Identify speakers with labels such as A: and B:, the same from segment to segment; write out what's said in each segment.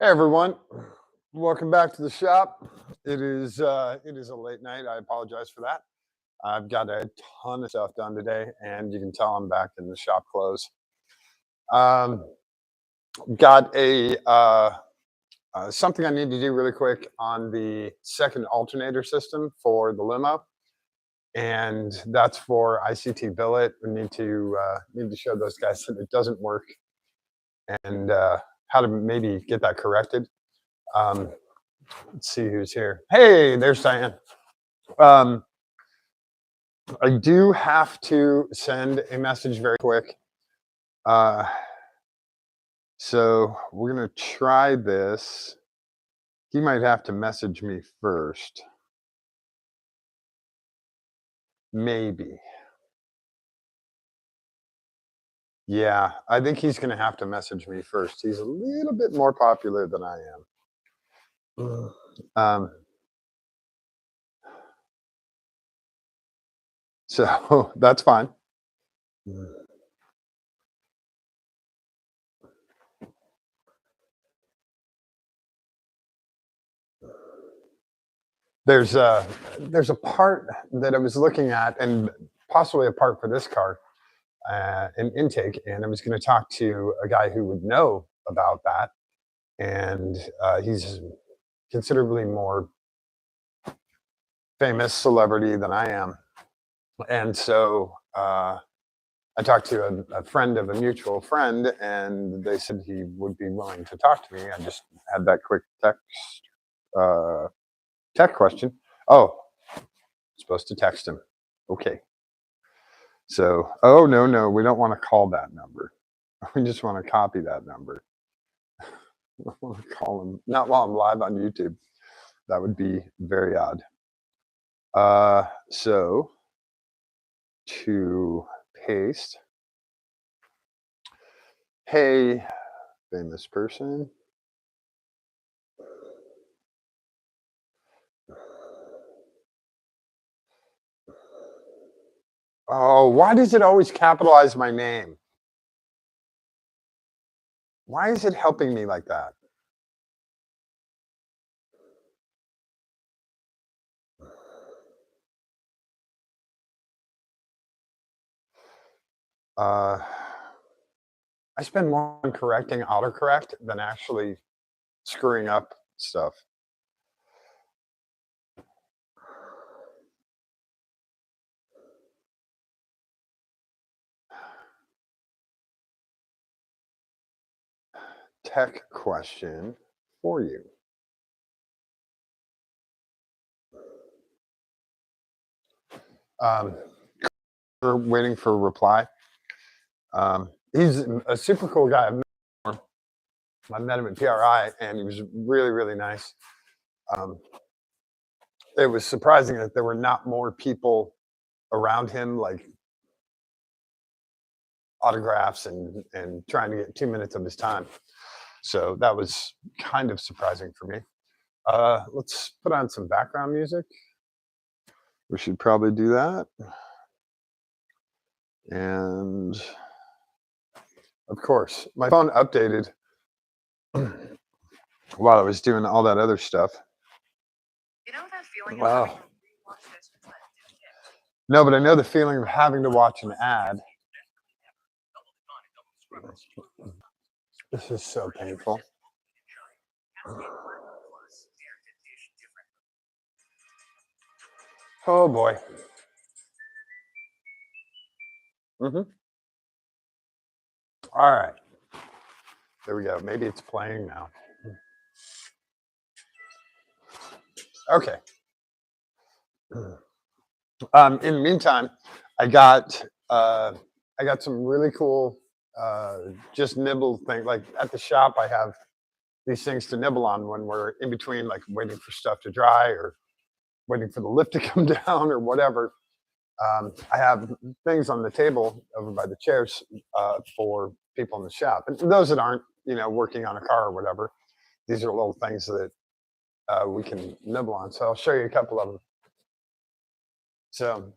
A: Hey everyone, welcome back to the shop. It is a late night. I apologize for that. I've got a ton of stuff done today, and you can tell I'm back in the shop clothes. Um, got something I need to do really quick on the second alternator system for the limo, and that's for ICT billet. We need to show those guys that it doesn't work and how to maybe get that corrected. Um, let's see who's here. Hey, there's Diane. Um, I do have to send a message very quick. Uh, so we're going to try this. He might have to message me first. Maybe. Yeah, I think he's going to have to message me first. He's a little bit more popular than I am. So that's fine. There's a part that I was looking at, and possibly a part for this car, an intake, and I was going to talk to a guy who would know about that, and he's considerably more famous celebrity than I am, and so I talked to a friend of a mutual friend, and they said he would be willing to talk to me. I just had that quick uh, tech question. Oh, supposed to text him. Okay. So, oh no, we don't want to call that number. We just want to copy that number. I want to call him, not while I'm live on YouTube. That would be very odd. So to paste, hey, famous person. Oh, why does it always capitalize my name? Why is it helping me like that? Uh, I spend more on correcting autocorrect than actually screwing up stuff. Tech question for you. We're waiting for a reply. He's a super cool guy. I met him at PRI, and he was really, really nice. Um, it was surprising that there were not more people around him, like autographs and trying to get 2 minutes of his time. So that was kind of surprising for me. Let's put on some background music. We should probably do that. And of course, my phone updated while I was doing all that other stuff.
B: You know that feeling of
A: Wow.
B: having to rewatch this because
A: No, but I know the feeling of having to watch an ad. This is so painful. Oh boy. All right. There we go. Maybe it's playing now. Okay. In the meantime, I got uh, I got some really cool just nibble thing. Like at the shop, I have these things to nibble on when we're in between, like waiting for stuff to dry or waiting for the lift to come down or whatever. I have things on the table over by the chairs for people in the shop, and those that aren't, working on a car or whatever. These are little things that we can nibble on. So I'll show you a couple of them. So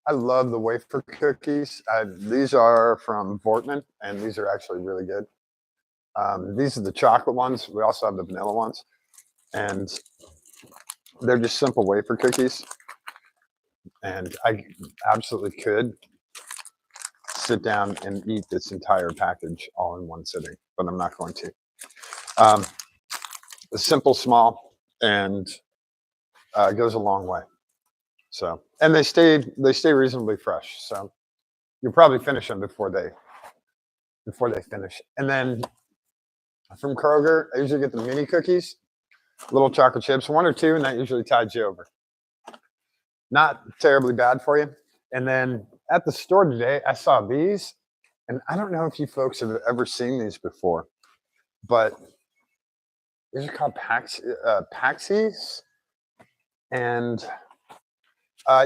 A: I love the wafer cookies. These are from Vortman, and these are actually really good. These are the chocolate ones. We also have the vanilla ones. And they're just simple wafer cookies. And I absolutely could sit down and eat this entire package all in one sitting, but I'm not going to. Um, simple, small, and goes a long way. So, and they stay reasonably fresh. So you'll probably finish them before they finish. And then from Kroger, I usually get the mini cookies, little chocolate chips, one or two, and that usually tides you over. Not terribly bad for you. And then at the store today, I saw these, and I don't know if you folks have ever seen these before, but these are called Paxies, and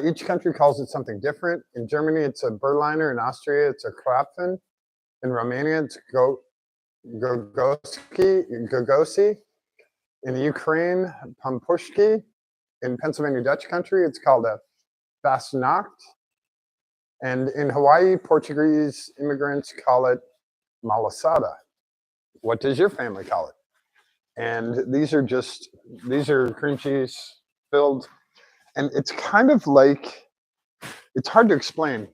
A: each country calls it something different. In Germany, it's a Berliner. In Austria, it's a Krapfen. In Romania, it's Gogosi. In Ukraine, Pampushki. In Pennsylvania Dutch country, it's called a Fastnacht. And in Hawaii, Portuguese immigrants call it malasada. What does your family call it? And these are cream cheese filled. And it's kind of like, it's hard to explain.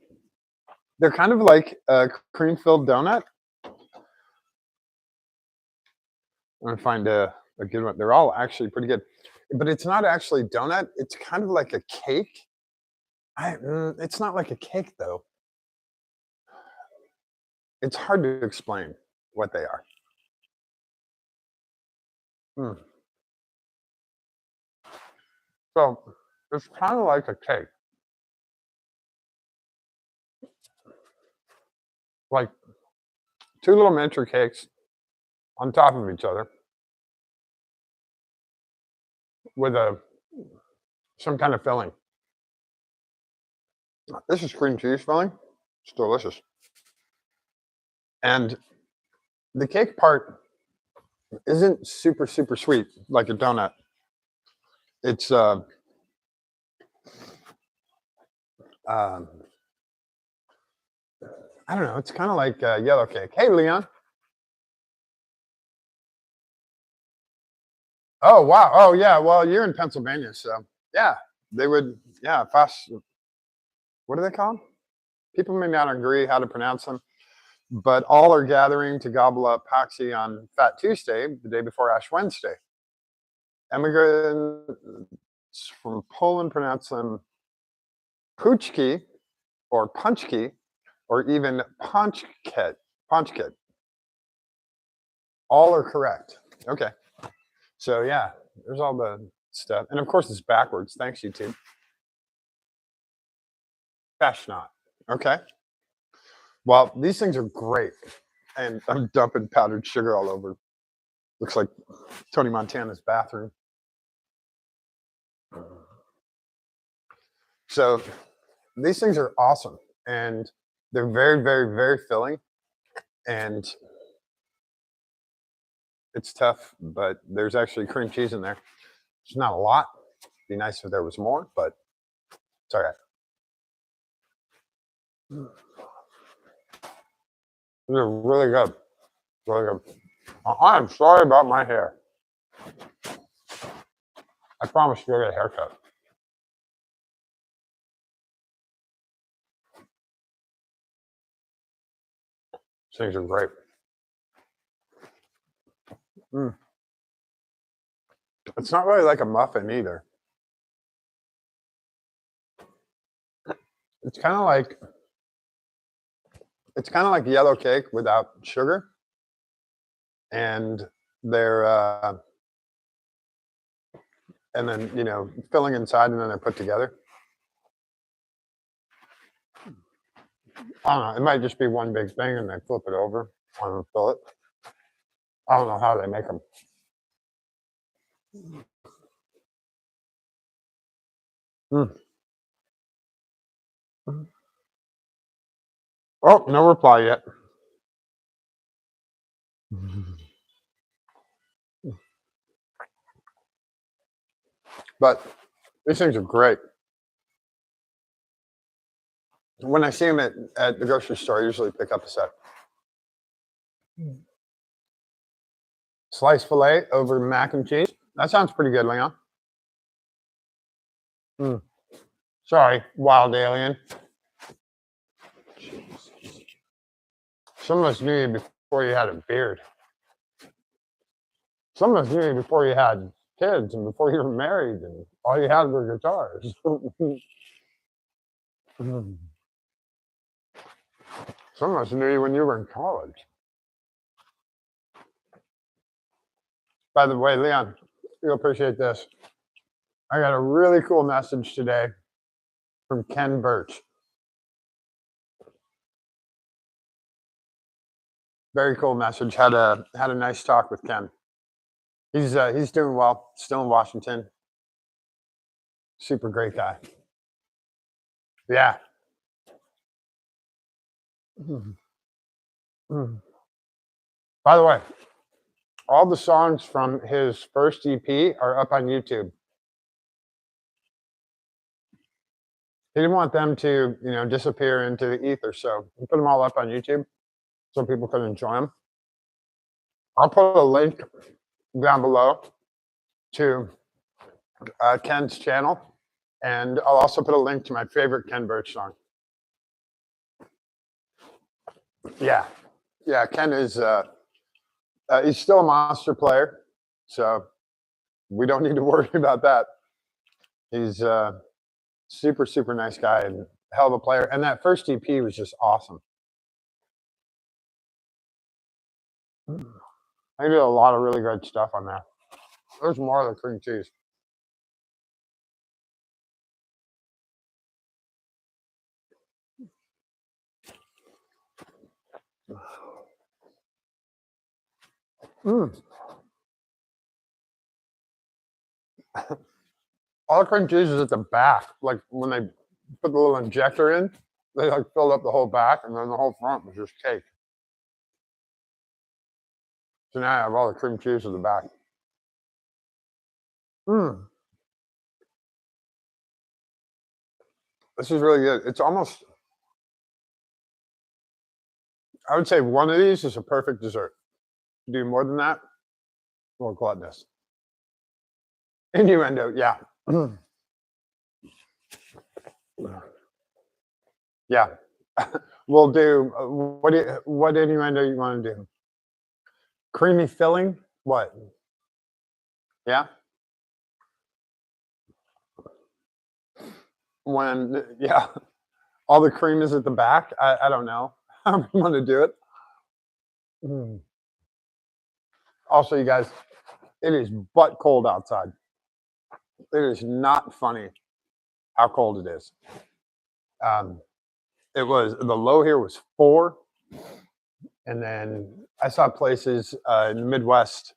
A: They're kind of like a cream filled donut. I'm gonna find a good one. They're all actually pretty good, but it's not actually donut. It's kind of like a cake. It's not like a cake though. It's hard to explain what they are. Mm. So it's kind of like a cake, like two little miniature cakes on top of each other with some kind of filling. This is cream cheese filling. It's delicious. And the cake part isn't super sweet like a donut. It's I don't know. It's kind of like yellow cake. Hey, Leon. Oh wow. Oh yeah. Well, you're in Pennsylvania, so yeah, they would. Yeah, fast. What are they called? People may not agree how to pronounce them, but all are gathering to gobble up Paxi on Fat Tuesday, the day before Ash Wednesday. Immigrants from Poland pronounce them puchki or punchki or even ponchket. Ponchket. All are correct. Okay. So yeah, there's all the stuff. And of course it's backwards. Thanks, YouTube. Fashnot. Okay. Well, these things are great. And I'm dumping powdered sugar all over. Looks like Tony Montana's bathroom. So these things are awesome. And they're very filling. And it's tough, but there's actually cream cheese in there. It's not a lot. It'd be nice if there was more, but it's all right. These are really good. Really good. I'm sorry about my hair. I promise you'll get a haircut. These things are great. Mm. It's not really like a muffin either. It's kind of like yellow cake without sugar, and they're and then filling inside, and then they're put together. I don't know. It might just be one big thing, and they flip it over and fill it. I don't know how they make them. Mm. Oh, no reply yet. But these things are great. When I see them at the grocery store, I usually pick up a set. Sliced filet over mac and cheese. That sounds pretty good, Leon. Sorry, wild alien. Some of us knew you before you had a beard. Some of us knew you before you had kids and before you were married and all you had were guitars. Some of us knew you when you were in college. By the way, Leon, you'll appreciate this. I got a really cool message today from Ken Birch. Very cool message. Had a nice talk with Ken. He's doing well. Still in Washington. Super great guy. Yeah. By the way, all the songs from his first EP are up on YouTube. He didn't want them to, disappear into the ether, so he put them all up on YouTube so people could enjoy them. I'll put a link down below to Ken's channel, and I'll also put a link to my favorite Ken Birch song. Yeah, Ken is he's still a monster player, so we don't need to worry about that. He's super, super nice guy and hell of a player. And that first EP was just awesome. I did a lot of really good stuff on that. There's more of the cream cheese. All the cream cheese is at the back. Like when they put the little injector in, they like filled up the whole back, and then the whole front was just cake. So now I have all the cream cheese at the back. This is really good. It's almost, I would say one of these is a perfect dessert. Do more than that, more gluttonous. Innuendo, yeah. Yeah. We'll do, what innuendo you want to do? Creamy filling? What? Yeah? When, yeah, all the cream is at the back? I don't know. I want to do it. Also, you guys, it is butt cold outside. It is not funny how cold it is. It was, the low here was 4. And then I saw places in the Midwest,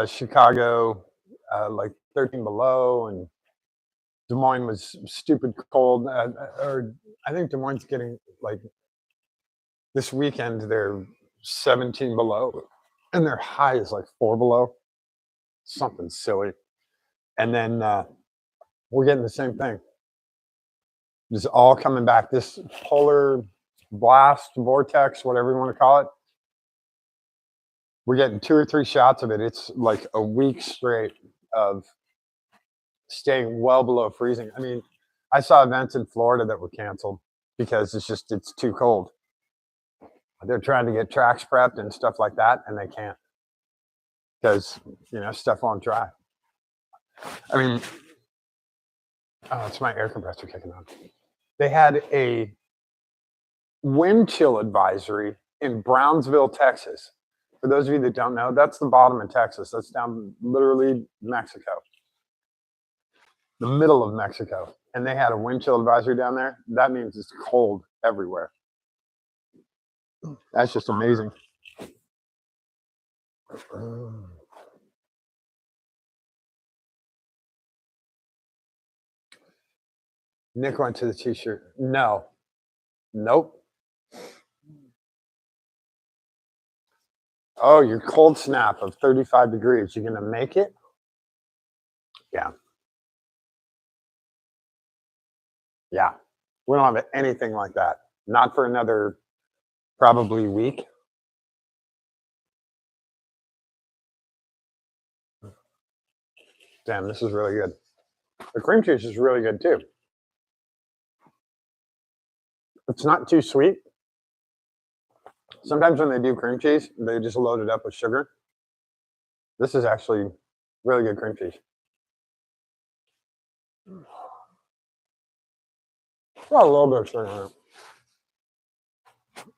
A: Chicago, like 13 below, and Des Moines was stupid cold. Or I think Des Moines getting like this weekend, they're 17 below, and their high is like 4 below. Something silly. And then we're getting the same thing. It's all coming back. This polar blast, vortex, whatever you want to call it. We're getting 2 or 3 shots of it. It's like a week straight of staying well below freezing. I mean, I saw events in Florida that were canceled because it's too cold. They're trying to get tracks prepped and stuff like that, and they can't because, stuff won't dry. I mean, oh, it's my air compressor kicking on. They had a wind chill advisory in Brownsville, Texas. For those of you that don't know, that's the bottom of Texas. That's down literally Mexico, the middle of Mexico. And they had a wind chill advisory down there. That means it's cold everywhere. That's just amazing. Nick went to the t-shirt. No. Nope. Oh, your cold snap of 35 degrees. You're going to make it? Yeah. Yeah. We don't have anything like that. Not for another probably week. Damn, this is really good. The cream cheese is really good too. It's not too sweet. Sometimes when they do cream cheese, they just load it up with sugar. This is actually really good cream cheese. Got a little bit of sugar in it.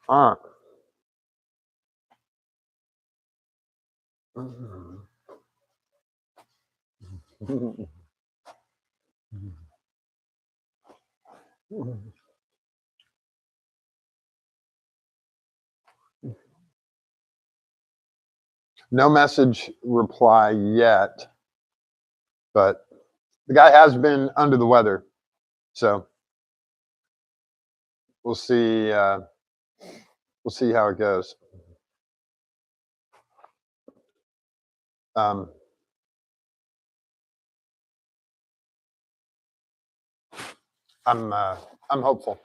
A: All right. No message reply yet, but the guy has been under the weather, so we'll see. We'll see how it goes. I'm hopeful.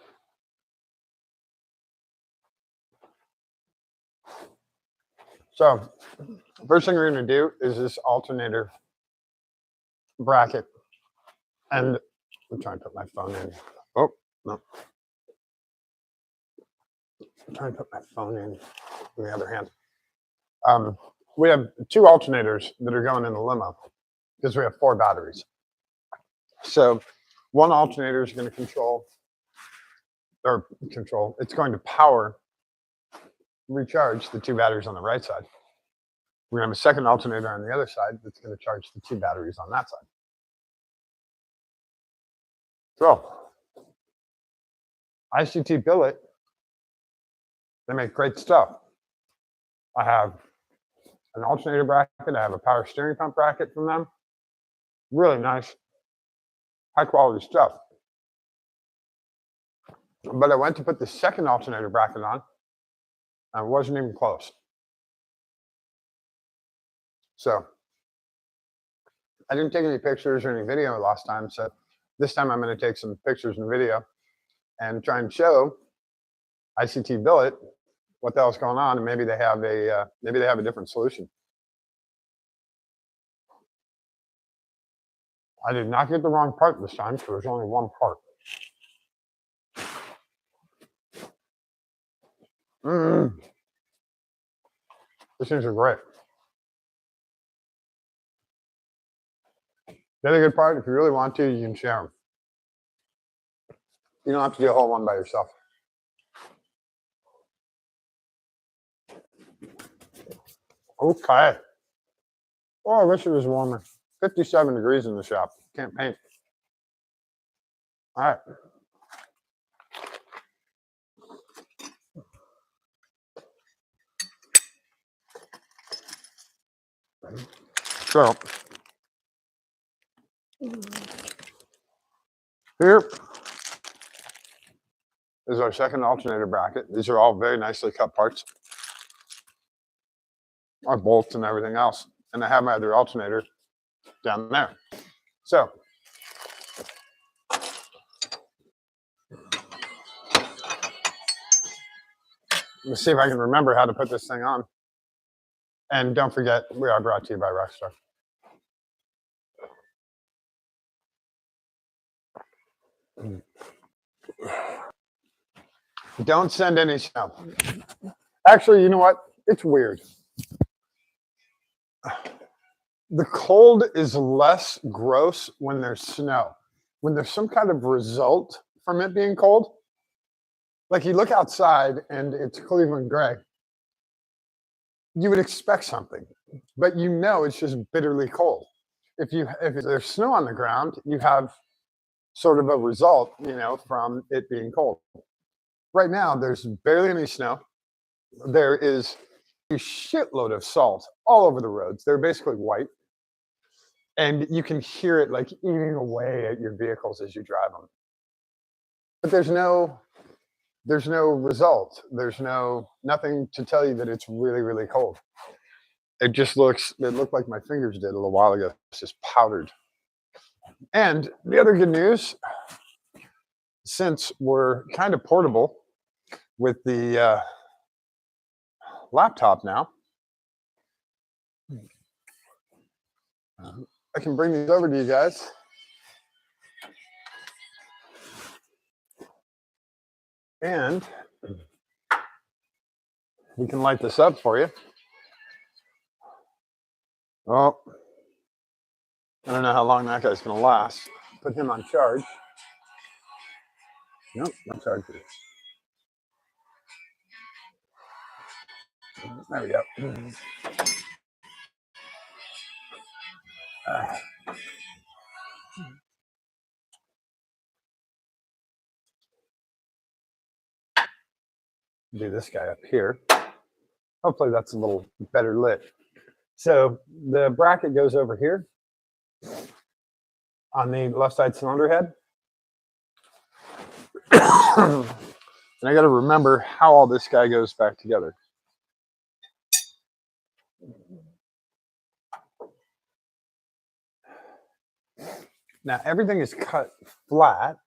A: So, first thing we're going to do is this alternator bracket, and I'm trying to put my phone in. Oh no! I'm trying to put my phone in the other hand. We have 2 alternators that are going in the limo because we have 4 batteries. So, one alternator is going to it's going to recharge the 2 batteries on the right side. We're going to have a second alternator on the other side that's going to charge the 2 batteries on that side. So, ICT Billet, they make great stuff. I have an alternator bracket. I have a power steering pump bracket from them. Really nice, high quality stuff. But I went to put the second alternator bracket on, and it wasn't even close. So I didn't take any pictures or any video last time, so this time I'm going to take some pictures and video and try and show ICT Billet what the hell's going on, and maybe they have a different solution. I did not get the wrong part this time, so there's only one part. These things are great. The other good part, if you really want to, you can share them. You don't have to do a whole one by yourself. Okay. Oh, I wish it was warmer. 57 degrees in the shop. Can't paint. All right. So, here is our second alternator bracket. These are all very nicely cut parts. Our bolts and everything else. And I have my other alternator down there. So, let's see if I can remember how to put this thing on. And don't forget, we are brought to you by Rockstar. Don't send any snow. Actually, you know what? It's weird. The cold is less gross when there's snow. When there's some kind of result from it being cold, like you look outside and it's Cleveland gray, you would expect something, but you know it's just bitterly cold. If there's snow on the ground, you have sort of a result, from it being cold. Right now, there's barely any snow. There is a shitload of salt all over the roads. They're basically white. And you can hear it like eating away at your vehicles as you drive them. But there's no result. There's nothing to tell you that it's really, really cold. It looked like my fingers did a little while ago. It's just powdered. And the other good news, since we're kind of portable with the laptop now, I can bring these over to you guys. And we can light this up for you. Oh, I don't know how long that guy's going to last. Put him on charge. Nope, no charge. There we go. Do this guy up here. Hopefully that's a little better lit. So the bracket goes over here on the left side cylinder head. And I got to remember how all this guy goes back together. Now everything is cut flat.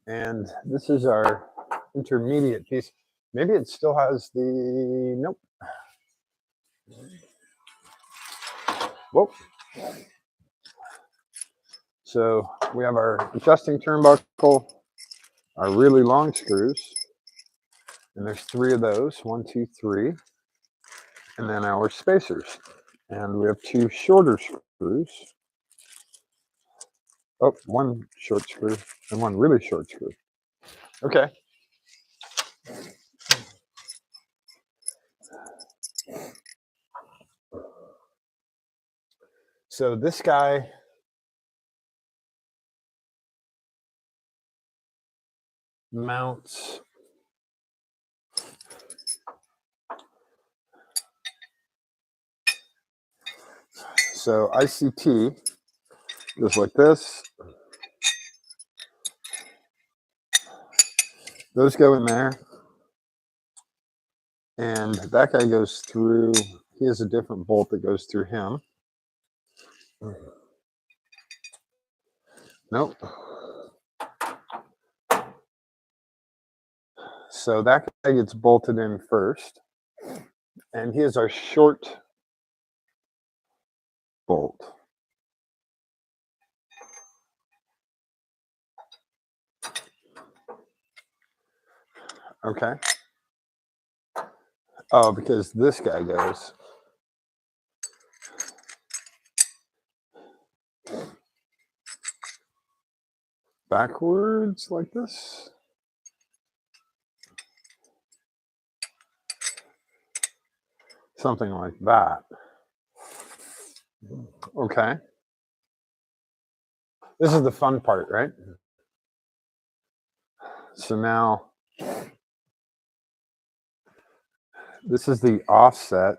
A: And this is our intermediate piece. Maybe it still has the, nope. Whoa. So we have our adjusting turnbuckle, our really long screws, and there's 3 of those, 1, 2, 3, and then our spacers. And we have 2 shorter screws. Oh, 1 short screw and 1 really short screw. Okay. So this guy mounts so ICT goes like this. Those go in there. And that guy goes through, he has a different bolt that goes through him. Nope. So that guy gets bolted in first. And here's our short bolt. Okay. Oh, because this guy goes backwards like this. Something like that. Okay. This is the fun part, right? So now this is the offset.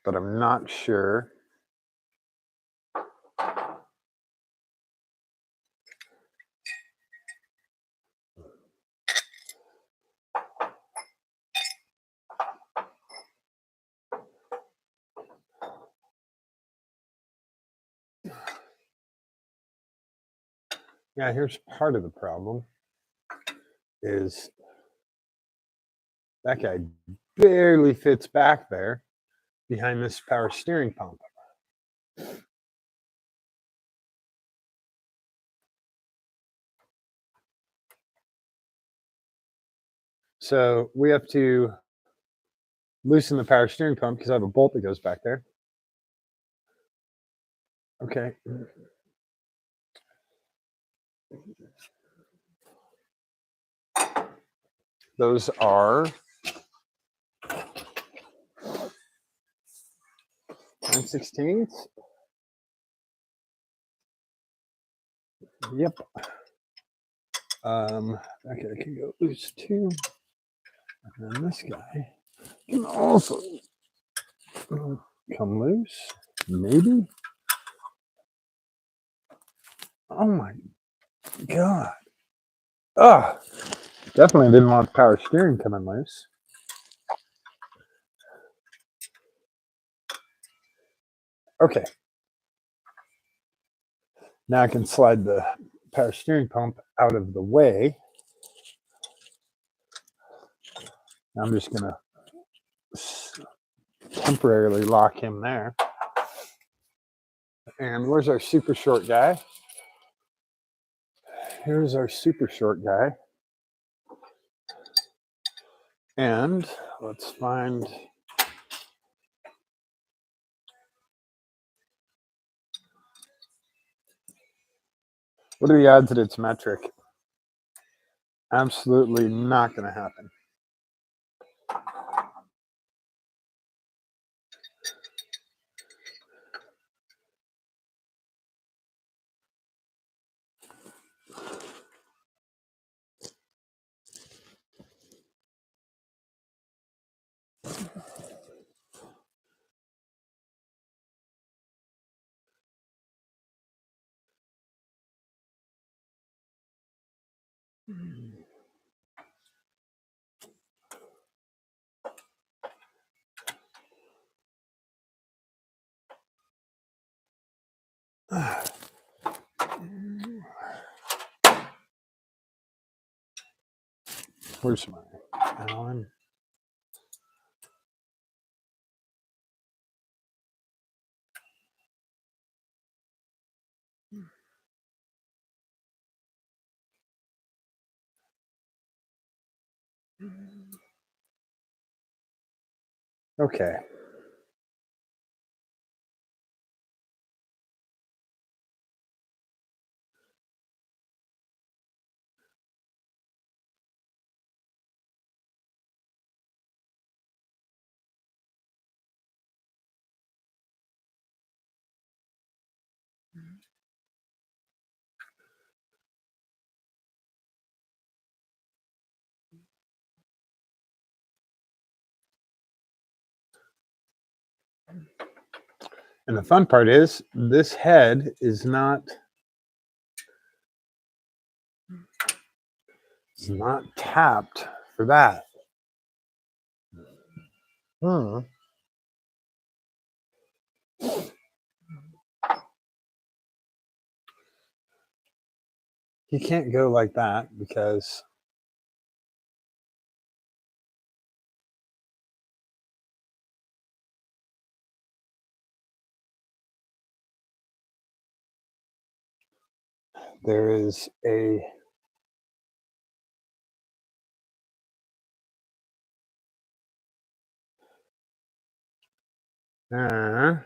A: But I'm not sure. Yeah, here's part of the problem is that guy barely fits back there behind this power steering pump. So we have to loosen the power steering pump because I have a bolt that goes back there. Okay. Those are 9/16. Yep. Okay, I can go loose too. And then this guy can also come loose, maybe. Oh my God. Ah, Definitely didn't want the power steering coming loose. Okay. Now I can slide the power steering pump out of the way. I'm just going to temporarily lock him there. And where's our super short guy? Here's our super short guy. And let's find... What are the odds that it's metric? Absolutely not going to happen. Where's my Allen? Okay. And the fun part is this head is not tapped for that. He can't go like that because there is a I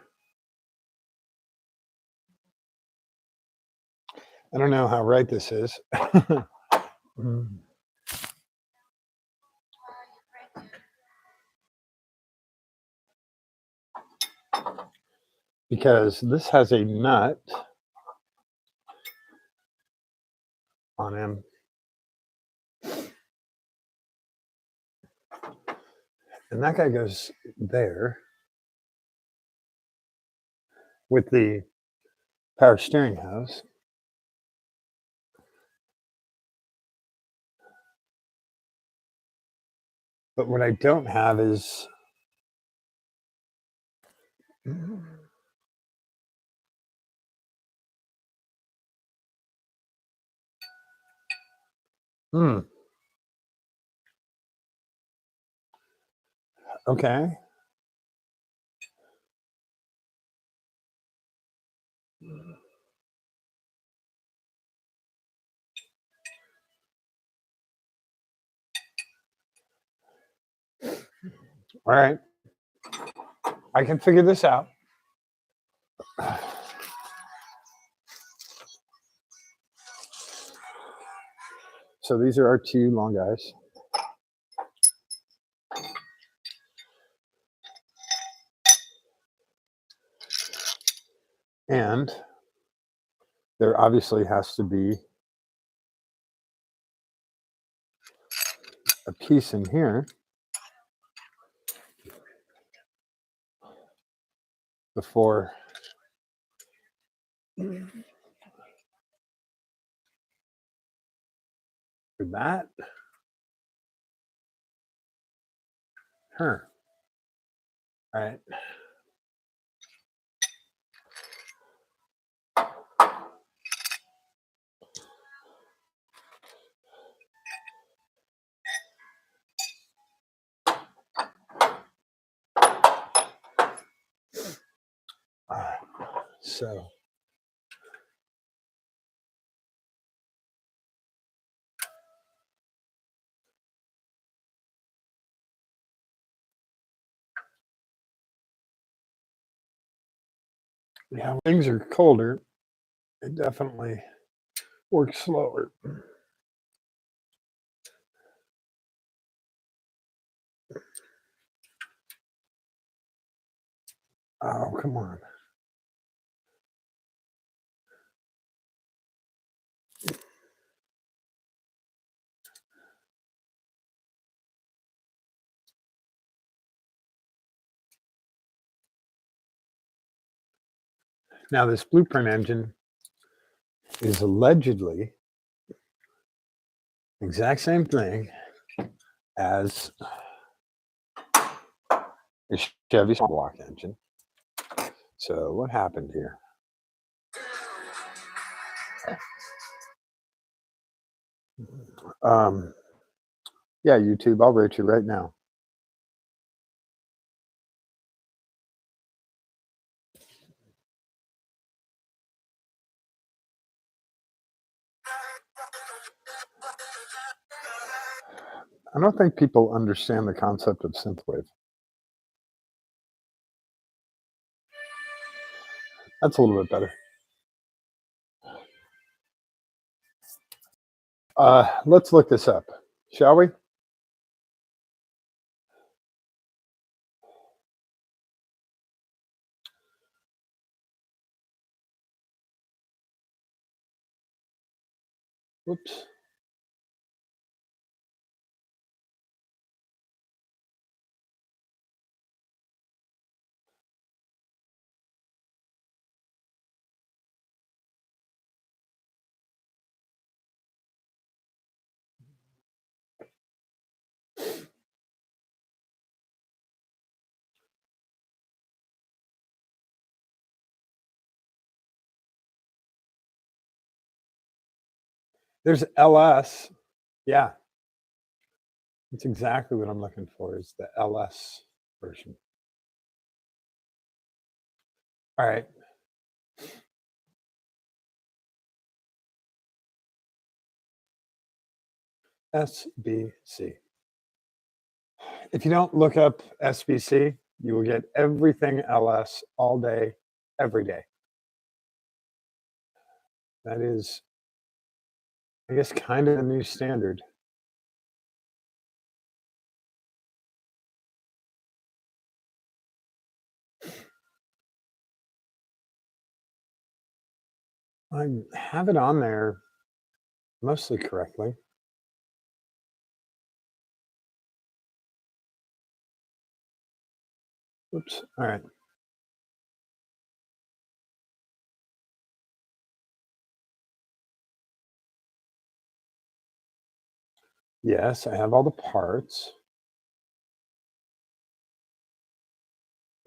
A: don't know how right this is. Because this has a nut on him. And that guy goes there with the power steering hose. But what I don't have is okay. All right. I can figure this out. So these are our two long guys. And there obviously has to be a piece in here before for that. Huh. All right. All right. So. Yeah, when things are colder, it definitely works slower. Oh, come on. Now, this blueprint engine is allegedly the exact same thing as a Chevy small block engine. So what happened here? Yeah, YouTube, I'll rate you right now. I don't think people understand the concept of synthwave. That's a little bit better. Let's look this up, shall we? Whoops. There's LS. Yeah, that's exactly what I'm looking for, is the LS version. All right. SBC. If you don't look up SBC, you will get everything LS all day, every day. That is, I guess, kind of a new standard. I have it on there mostly correctly. Oops. All right. Yes, I have all the parts.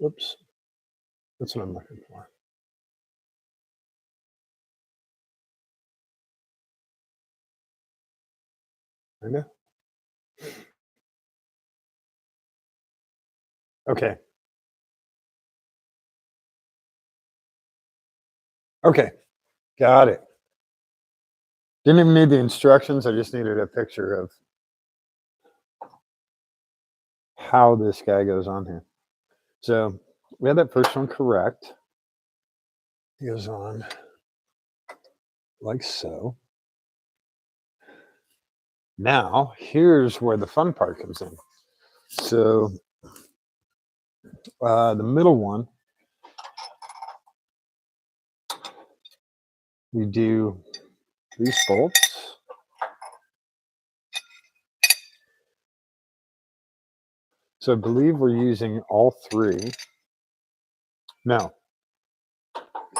A: Oops. That's what I'm looking for. Kinda. Okay. Okay. Got it. Didn't even need the instructions. I just needed a picture of how this guy goes on here. So we had that first one correct. It goes on like so. Now, here's where the fun part comes in. So the middle one, we do these bolts. So I believe we're using all three. No,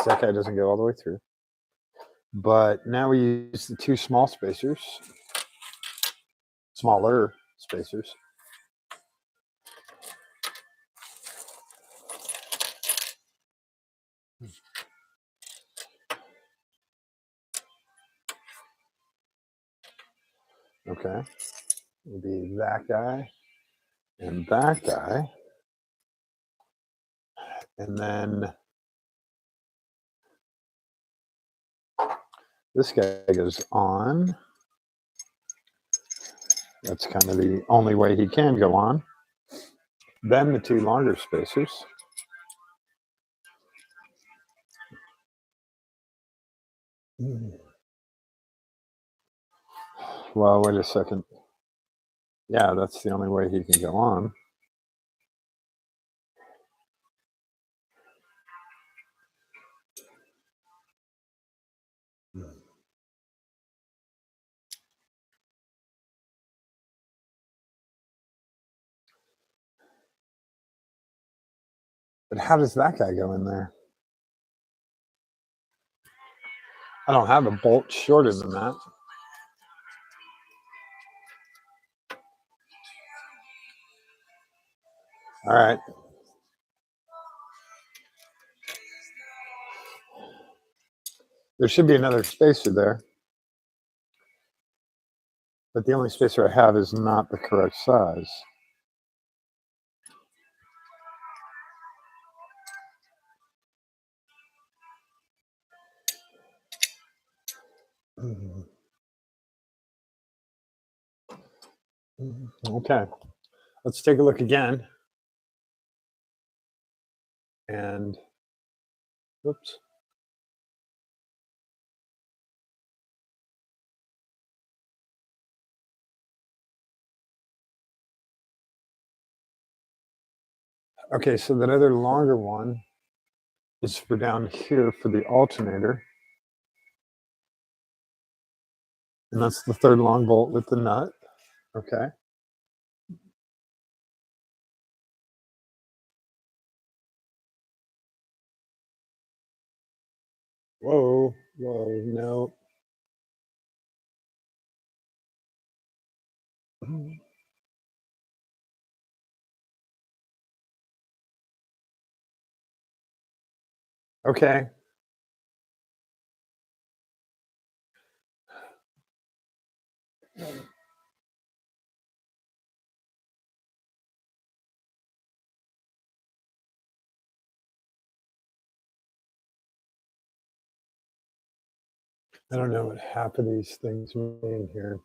A: that guy doesn't go all the way through. But now we use the two small spacers, smaller spacers. Okay, it'll be that guy and that guy. And then this guy goes on. That's kind of the only way he can go on. Then the two longer spacers. Well, wait a second. Yeah, that's the only way he can go on. But how does that guy go in there? I don't have a bolt shorter than that. All right. There should be another spacer there. But the only spacer I have is not the correct size. Okay, let's take a look again. And, oops. Okay, so that other longer one is for down here for the alternator. And that's the third long bolt with the nut. Okay. Whoa, whoa, no. Okay. I don't know what half of these things mean here.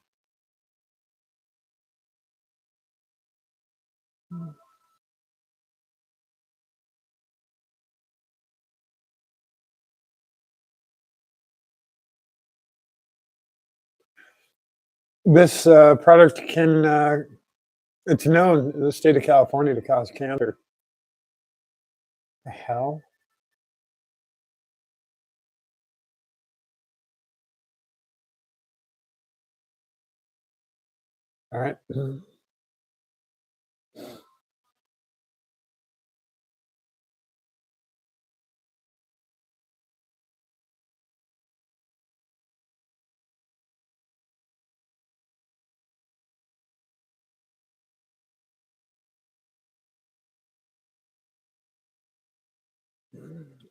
A: This product can, it's known in the state of California to cause cancer. The hell? All right.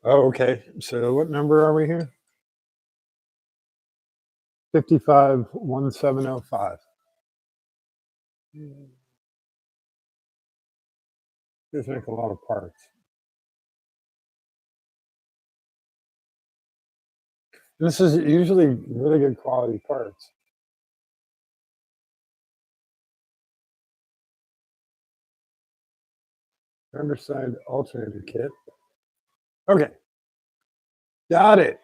A: Oh, okay. So what number are we here? 551705. These make a lot of parts. This is usually really good quality parts. Underside alternator kit. Okay, got it.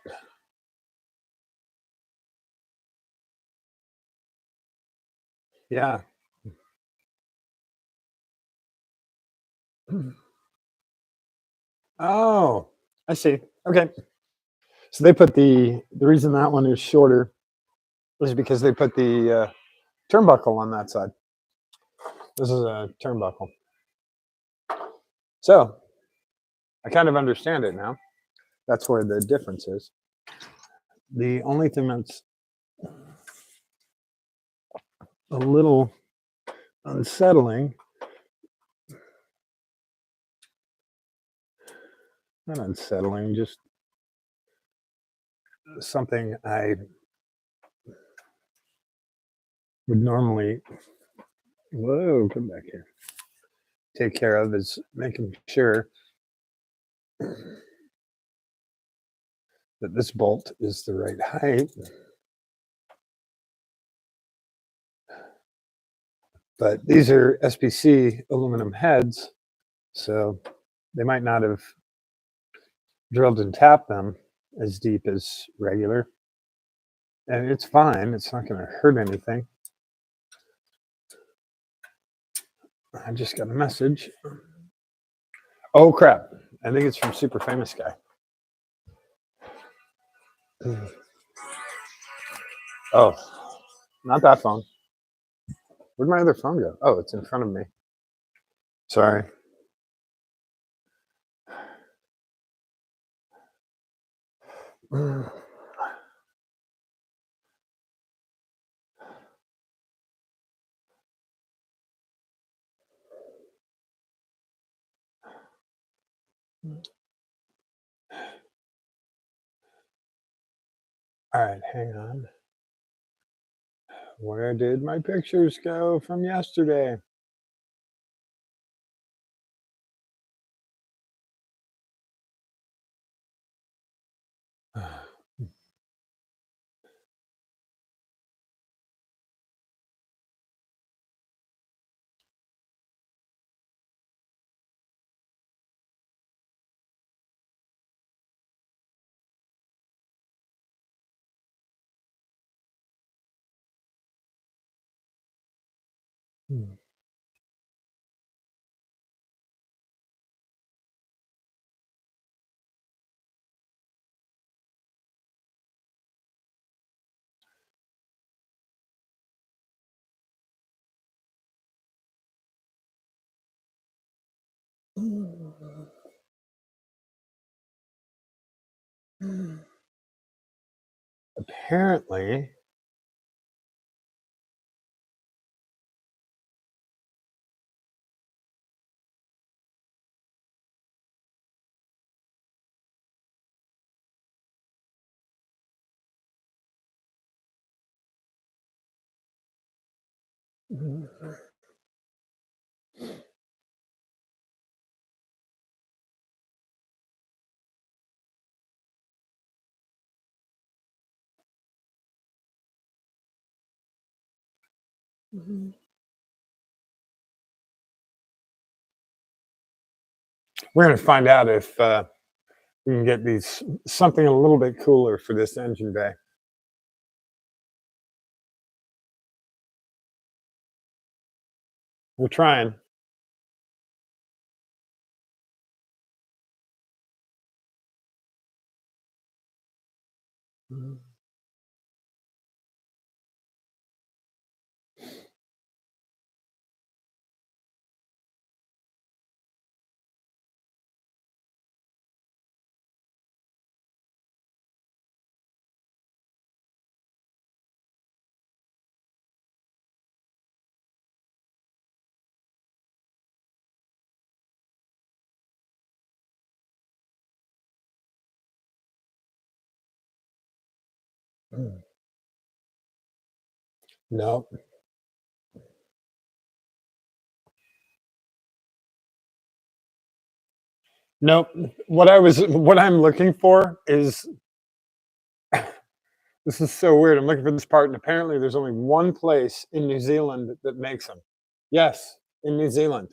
A: Yeah. Oh, I see. Okay. So they put the reason that one is shorter is because they put the turnbuckle on that side. This is a turnbuckle. So I kind of understand it now. That's where the difference is. The only thing that's a little unsettling, not unsettling, just something I would normally, whoa, come back here, take care of is making sure that this bolt is the right height. But these are SPC aluminum heads, so they might not have drilled and tapped them as deep as regular. And it's fine, it's not going to hurt anything. I just got a message. Oh crap, I think it's from Super Famous Guy. Oh, not that phone. Where'd my other phone go? Oh, it's in front of me. Sorry. All right, hang on. Where did my pictures go from yesterday? Apparently, we're going to find out if we can get these something a little bit cooler for this engine bay. We're trying. No. Nope. What I'm looking for is this is so weird. I'm looking for this part, and apparently there's only one place in New Zealand that makes them. Yes, in New Zealand.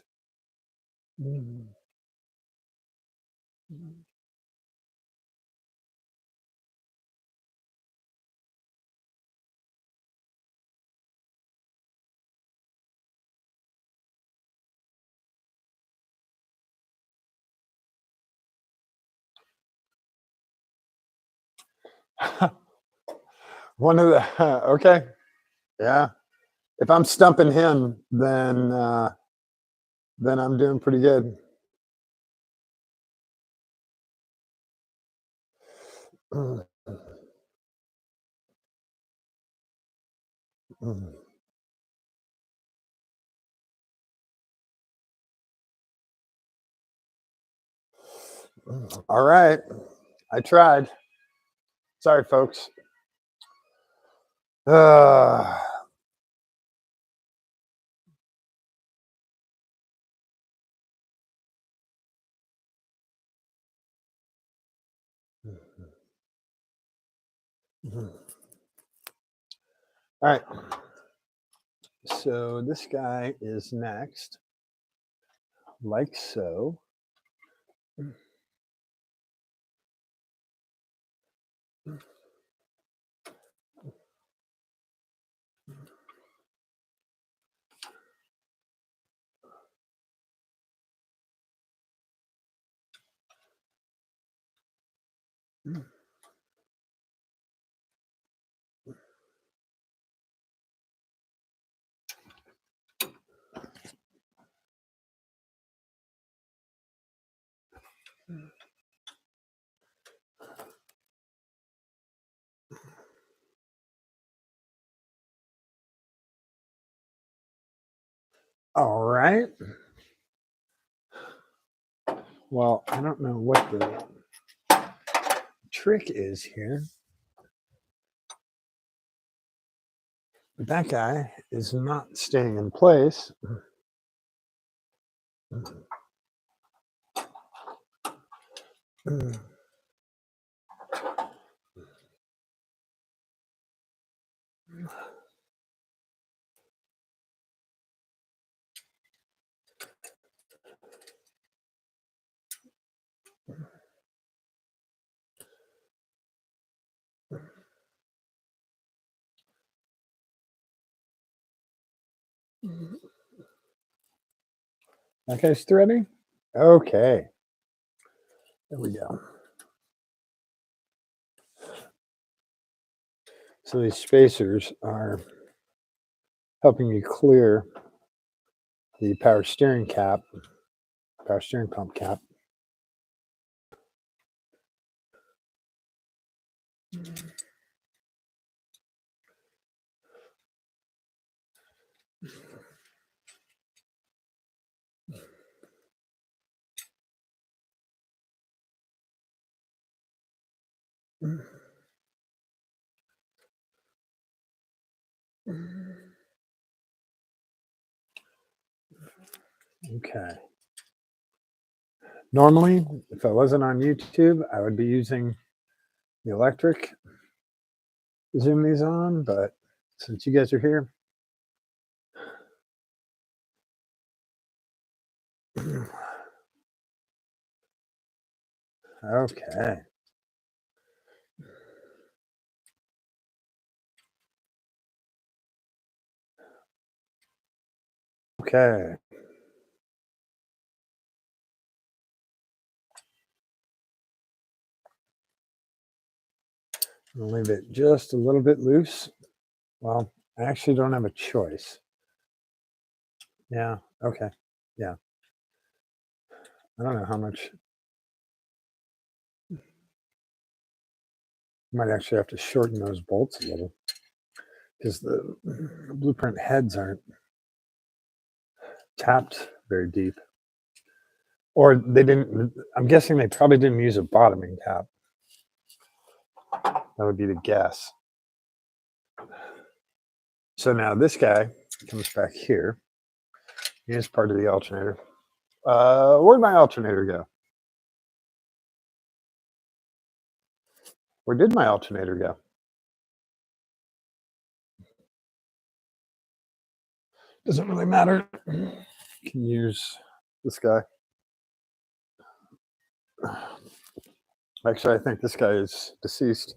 A: One of the okay, yeah. If I'm stumping him, then I'm doing pretty good. All right, I tried. Sorry, folks. All right. So this guy is next, like so. All right. Well, I don't know what the trick is here, but that guy is not staying in place. That guy's threading. Okay, there we go. So these spacers are helping you clear the power steering pump cap. Okay. Normally, if I wasn't on YouTube, I would be using the electric to zoom these on, but since you guys are here, okay. Okay. I'll leave it just a little bit loose. Well, I actually don't have a choice. Yeah, okay. Yeah. I don't know how much. Might actually have to shorten those bolts a little because the blueprint heads aren't tapped very deep. Or they didn't, I'm guessing they probably didn't use a bottoming tap. That would be the guess. So now this guy comes back here. He is part of the alternator. Where'd my alternator go? Where did my alternator go? Doesn't really matter. You can use this guy. Actually, I think this guy is deceased.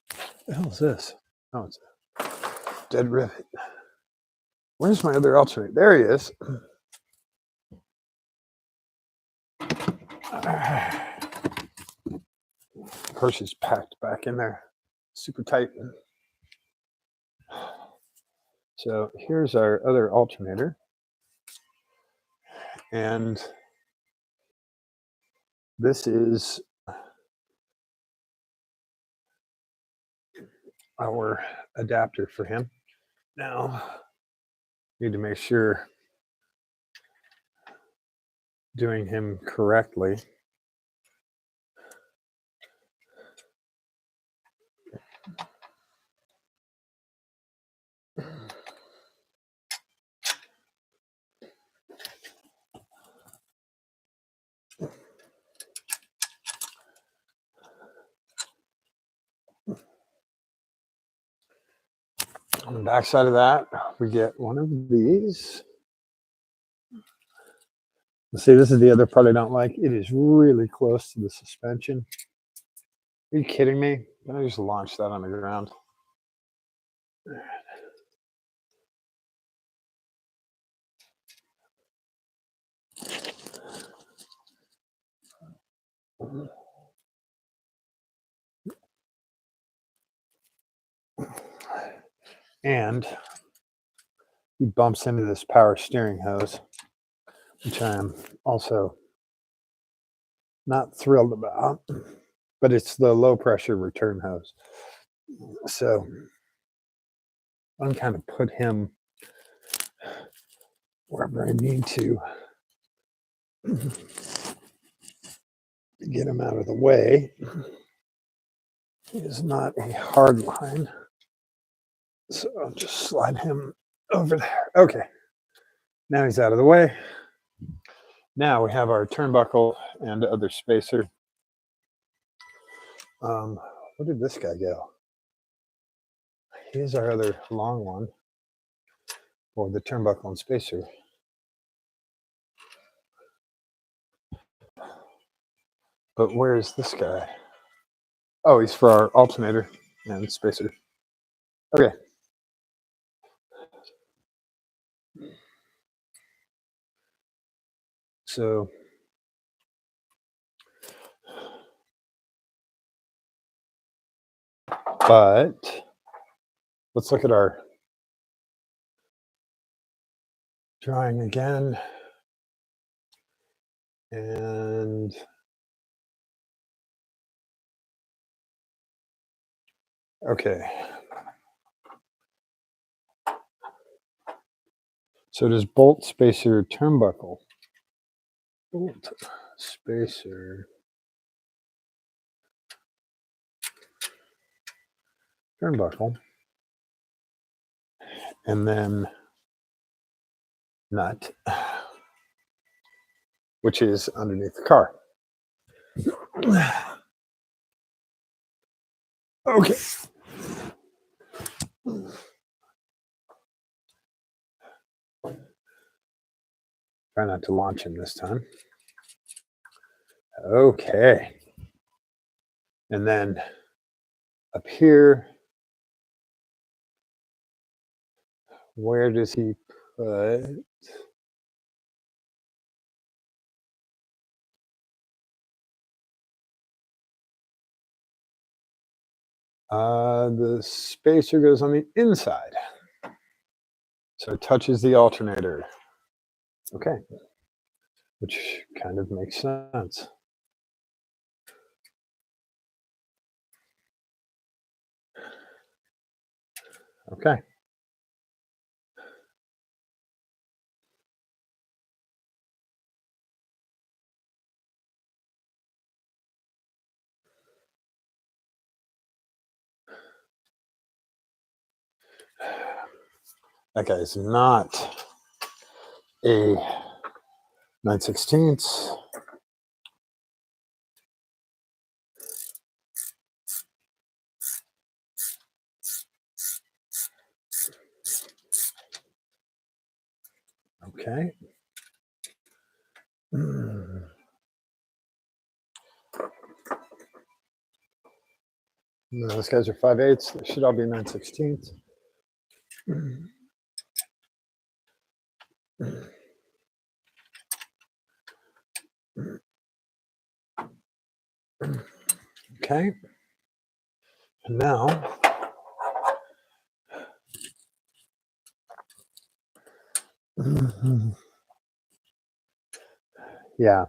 A: What the hell is this? Oh, it's a dead rivet. Where's my other alternator? There he is. Of course, he's packed back in there, super tight. So here's our other alternator. And this is our adapter for him. Now, need to make sure doing him correctly. On the back side of that, we get one of these. See, this is the other part I don't like. It is really close to the suspension. Are you kidding me? Can I just launch that on the ground? And he bumps into this power steering hose, which I am also not thrilled about, but it's the low pressure return hose. So I'm kind of put him wherever I need to get him out of the way. He is not a hard line. So I'll just slide him over there. Okay. Now he's out of the way. Now we have our turnbuckle and other spacer. Where did this guy go? Here's our other long one for the turnbuckle and spacer. But where's this guy? Oh, he's for our alternator and spacer. Okay. So but let's look at our drawing again. And okay. So does bolt spacer turnbuckle. Bolt spacer turnbuckle. And then nut, which is underneath the car. Okay. Try not to launch him this time. Okay. And then up here, where does he put? The spacer goes on the inside. So it touches the alternator. Okay. Which kind of makes sense. Okay. That guy is not a 9/16. Okay. No, those guys are 5/8. They should all be 9/16. Okay. And now yeah,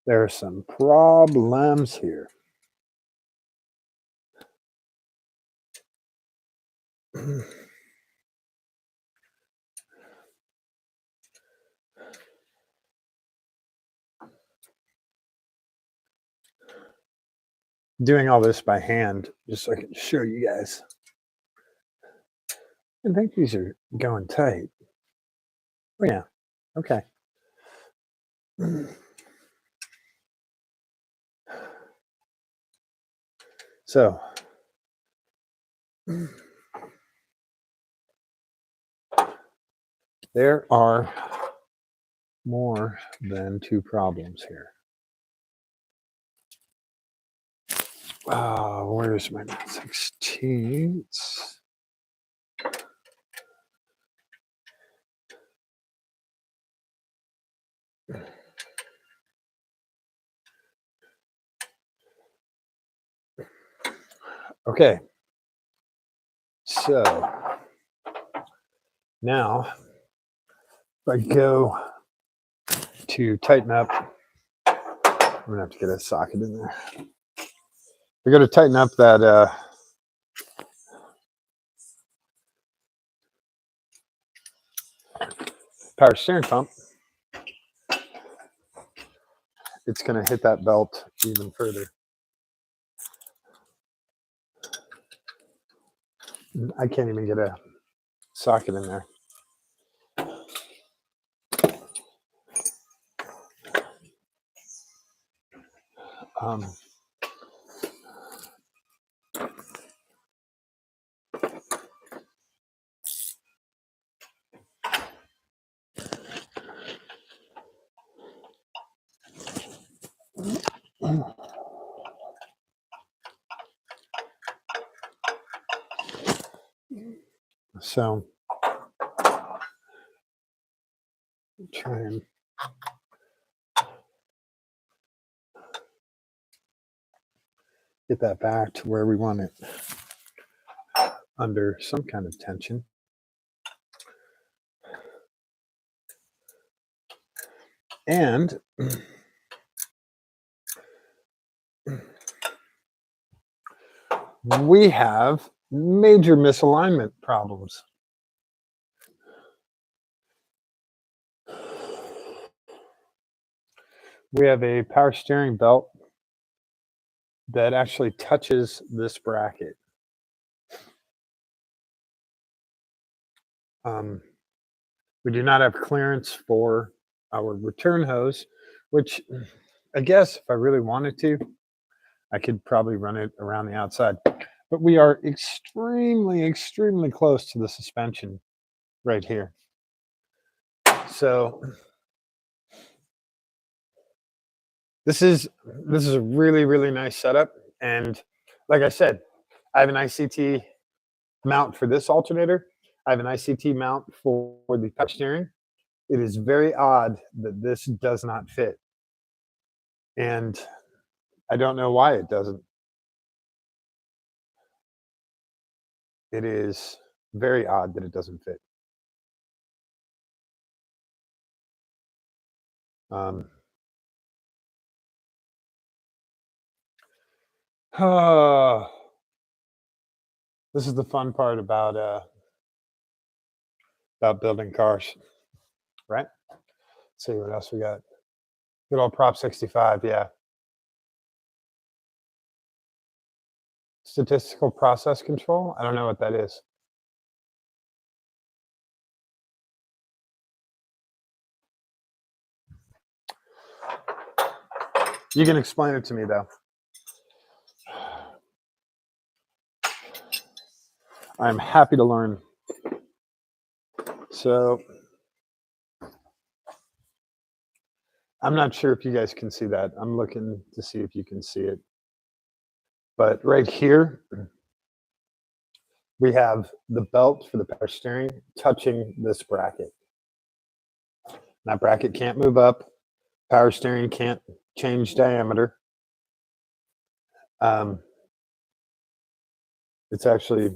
A: there are some problems here. Doing all this by hand just so I can show you guys. I think these are going tight. Oh yeah. Okay. So There are more than two problems here. Where's my 16th? Okay. So now if I go to tighten up, I'm gonna have to get a socket in there. We're going to tighten up that power steering pump. It's going to hit that belt even further. I can't even get a socket in there. So try and get that back to where we want it, under some kind of tension. And we have major misalignment problems. We have a power steering belt that actually touches this bracket. We do not have clearance for our return hose, which I guess if I really wanted to, I could probably run it around the outside. But we are extremely, extremely close to the suspension right here. So this is a really, really nice setup. And like I said, I have an ICT mount for this alternator. I have an ICT mount for the power steering. It is very odd that this does not fit. And I don't know why it doesn't. It is very odd that it doesn't fit. This is the fun part about building cars, right? Let's see what else we got. Good old Prop 65, yeah. Statistical process control. I don't know what that is. You can explain it to me though. I'm happy to learn. So I'm not sure if you guys can see that. I'm looking to see if you can see it. But right here, we have the belt for the power steering touching this bracket. That bracket can't move up. Power steering can't change diameter. It's actually,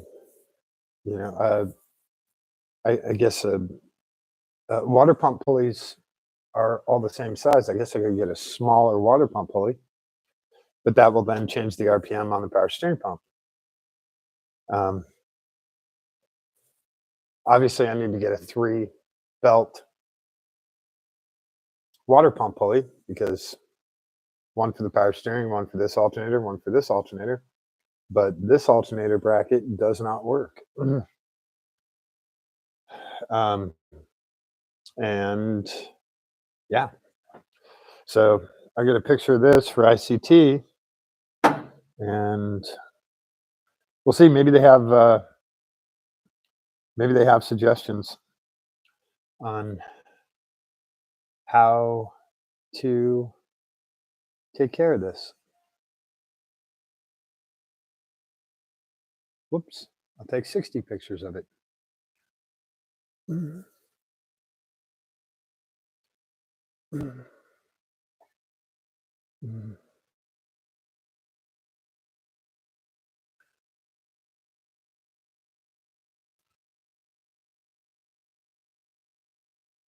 A: I guess water pump pulleys are all the same size. I guess I could get a smaller water pump pulley, but that will then change the RPM on the power steering pump. Obviously, I need to get a 3-belt water pump pulley, because one for the power steering, one for this alternator, one for this alternator. But this alternator bracket does not work. And yeah, so I get a picture of this for ICT, and we'll see. Maybe they have suggestions. on how to take care of this. Whoops, I'll take 60 pictures of it. Mm. Mm. Mm.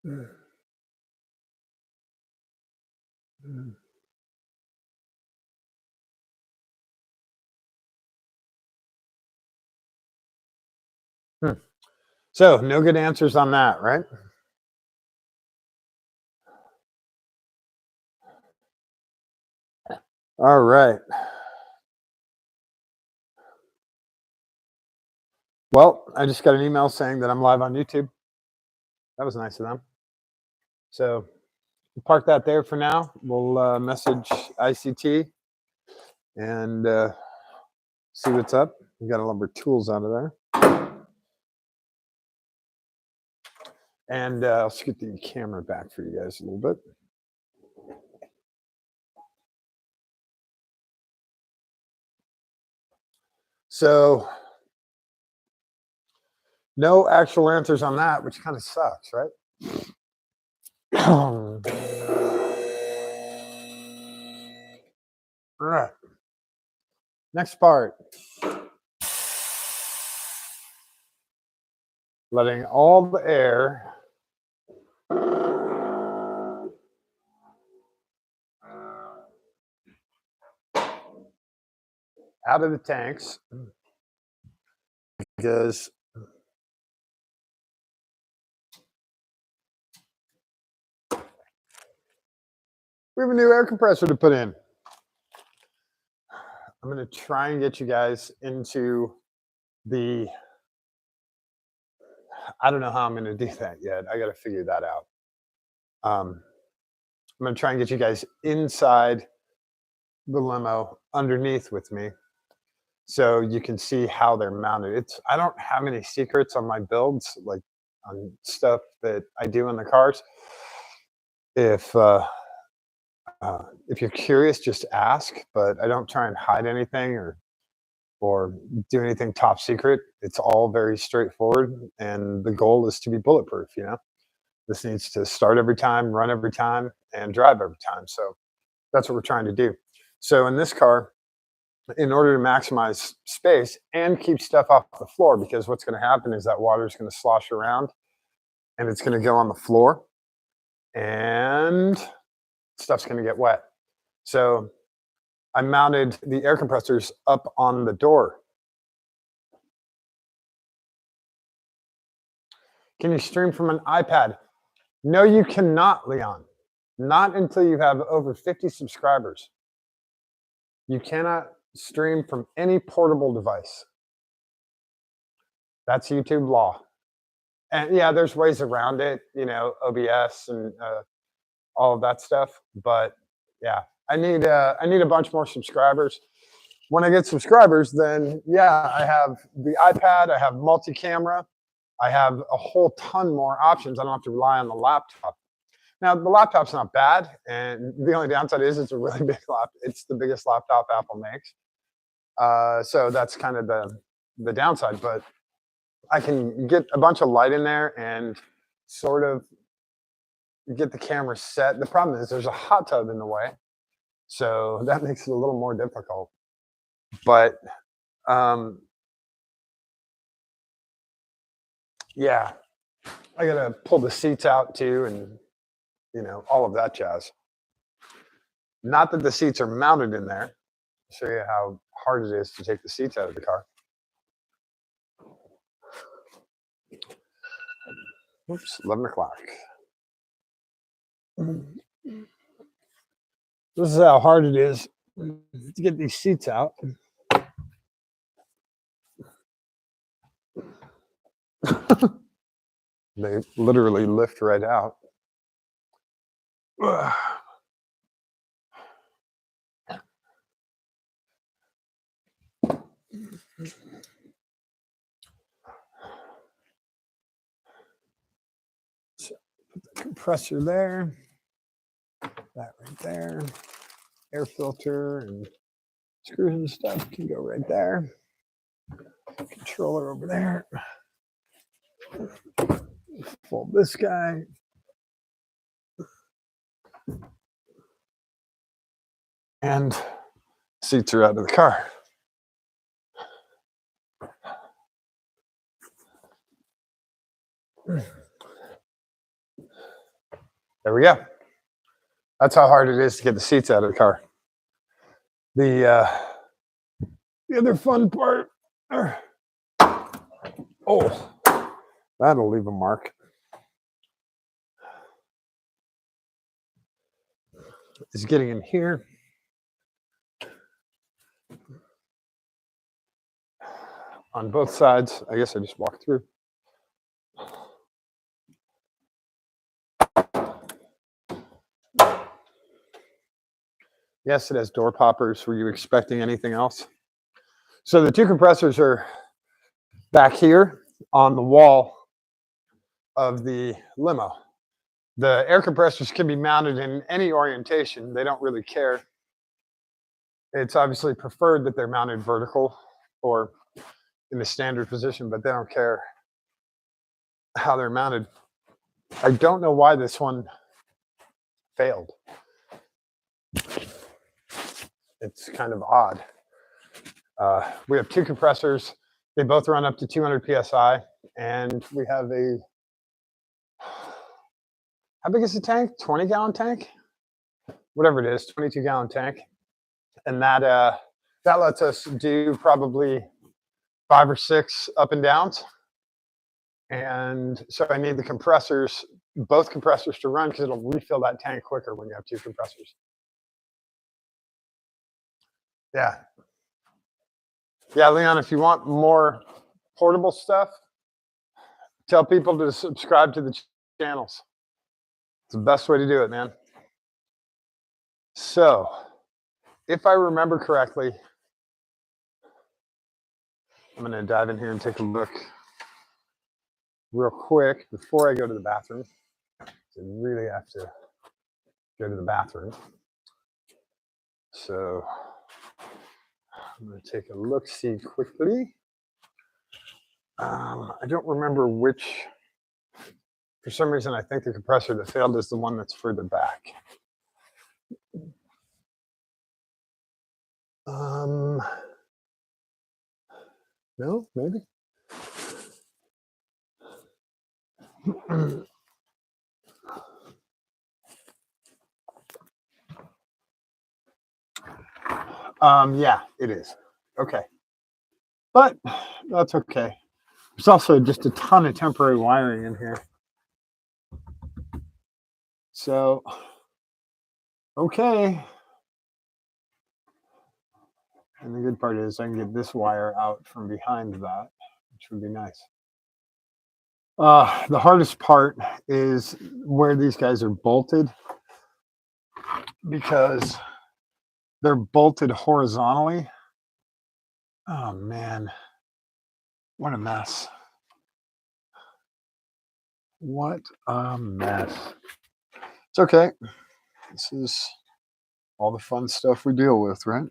A: Mm. Mm. Hmm. So, no good answers on that, right? All right. Well, I just got an email saying that I'm live on YouTube. That was nice of them. So, we'll park that there for now. We'll message ICT and see what's up. We got a number of tools out of there. And I'll scoot the camera back for you guys a little bit. So, no actual answers on that, which kind of sucks, right? All right. Next part. Letting all the air out of the tanks because we have a new air compressor to put in. I'm going to try and get you guys into the, I don't know how I'm going to do that yet. I got to figure that out. I'm going to try and get you guys inside the limo underneath with me so you can see how they're mounted. I don't have any secrets on my builds, like on stuff that I do in the cars. If if you're curious, just ask. But I don't try and hide anything or do anything top secret. It's all very straightforward, and the goal is to be bulletproof. You know, this needs to start every time, run every time, and drive every time. So that's what we're trying to do. So in this car, in order to maximize space and keep stuff off the floor, because what's going to happen is that water is going to slosh around and it's going to go on the floor and stuff's going to get wet. So I mounted the air compressors up on the door. Can you stream from an iPad? No, you cannot, Leon. Not until you have over 50 subscribers. You cannot stream from any portable device. That's YouTube law. And yeah, there's ways around it, you know, OBS and all of that stuff. But yeah, I need a bunch more subscribers. When I get subscribers, then yeah, I have the iPad, I have multi-camera, I have a whole ton more options. I don't have to rely on the laptop. Now the laptop's not bad, and the only downside is it's a really big laptop. It's the biggest laptop Apple makes, so that's kind of the downside. But I can get a bunch of light in there and sort of get the camera set. The problem is there's a hot tub in the way, so that makes it a little more difficult. But yeah, I gotta pull the seats out too, and you know all of that jazz. Not that the seats are mounted in there. I'll show you how hard it is to take the seats out of the car. Oops, 11 o'clock. This is how hard it is to get these seats out. They literally lift right out. compressor there, that right there, air filter and screws and stuff can go right there. Controller over there. Fold this guy. And seats are out of the car. There we go. That's how hard it is to get the seats out of the car. The other fun part, oh, that'll leave a mark, is getting in here. On both sides, I guess I just walked through. Yes, it has door poppers. Were you expecting anything else? So the two compressors are back here on the wall of the limo. The air compressors can be mounted in any orientation. They don't really care. It's obviously preferred that they're mounted vertical or in the standard position, but they don't care how they're mounted. I don't know why this one failed. It's kind of odd. We have two compressors. They both run up to 200 PSI, and we have a, how big is the tank? 20-gallon tank? Whatever it is, 22-gallon tank. And that lets us do probably 5 or 6 up and downs. And so I need the compressors, both compressors to run because it'll refill that tank quicker when you have two compressors. Yeah. Yeah, Leon, if you want more portable stuff, tell people to subscribe to the channels. It's the best way to do it, man. So, if I remember correctly, I'm going to dive in here and take a look real quick before I go to the bathroom. I really have to go to the bathroom. So, I'm going to take a look-see quickly. I don't remember which, for some reason, I think the compressor that failed is the one that's further back. No, maybe. Yeah, it is. Okay. But that's okay. There's also just a ton of temporary wiring in here. So, okay. And the good part is I can get this wire out from behind that, which would be nice. The hardest part is where these guys are bolted, because they're bolted horizontally. Oh man, what a mess. What a mess. It's okay. This is all the fun stuff we deal with, right?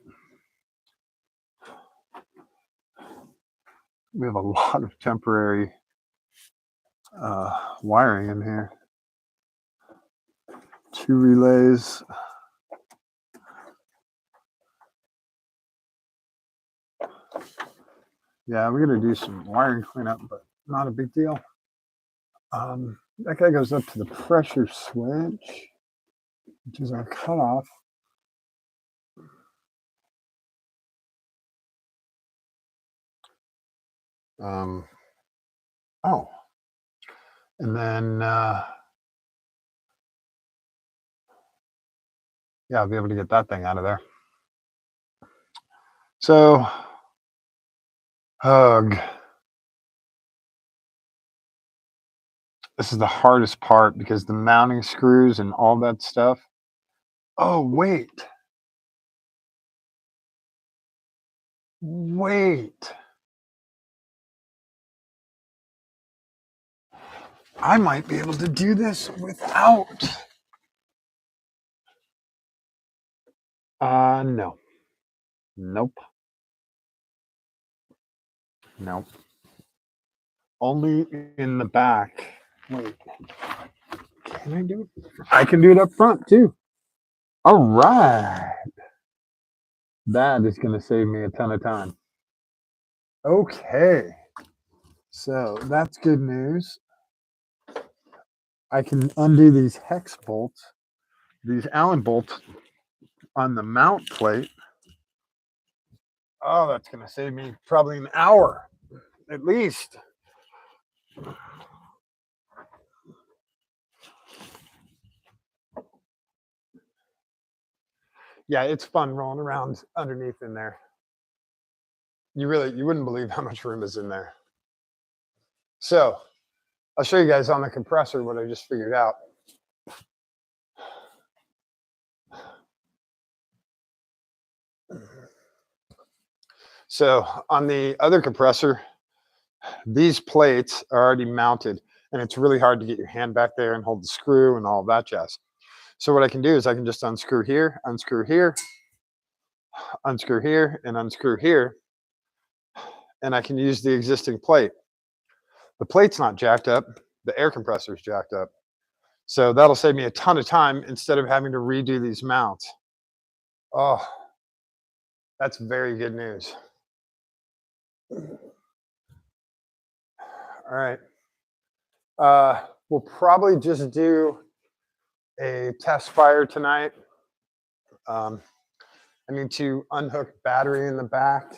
A: We have a lot of temporary wiring in here. 2 relays. Yeah, we're going to do some wiring cleanup, but not a big deal. That guy goes up to the pressure switch, which is our cutoff. Oh, and then, yeah, I'll be able to get that thing out of there. So, hug. This is the hardest part because the mounting screws and all that stuff. Oh, wait. I might be able to do this without. No. Nope. Nope. Only in the back. Wait. Can I do it? I can do it up front too. All right. That is going to save me a ton of time. Okay. So that's good news. I can undo these hex bolts, these Allen bolts on the mount plate. Oh, that's going to save me probably an hour at least. Yeah, it's fun rolling around underneath in there. You wouldn't believe how much room is in there. So I'll show you guys on the compressor what I just figured out. So on the other compressor, these plates are already mounted, and it's really hard to get your hand back there and hold the screw and all of that jazz. So what I can do is I can just unscrew here, unscrew here, unscrew here, and unscrew here, and I can use the existing plate. The plate's not jacked up, the air compressor is jacked up. So that'll save me a ton of time instead of having to redo these mounts. Oh, that's very good news. All right. We'll probably just do a test fire tonight. I need to unhook battery in the back.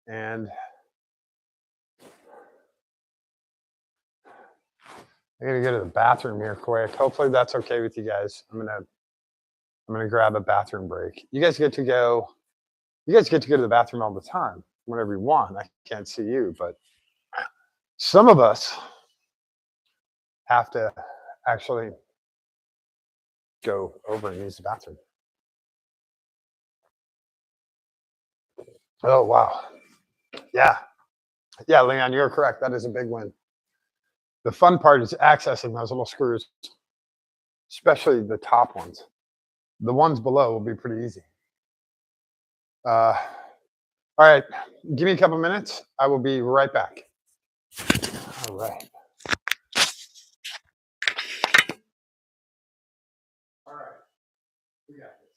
A: And I gotta go to the bathroom here quick. Hopefully that's okay with you guys. I'm gonna grab a bathroom break. You guys get to go to the bathroom all the time, whenever you want. I can't see you, but some of us have to actually go over and use the bathroom. Oh wow. Yeah. Yeah, Leon, you're correct. That is a big win. The fun part is accessing those little screws, especially the top ones. The ones below will be pretty easy. All right, give me a couple minutes. I will be right back. All right. All right. We got this.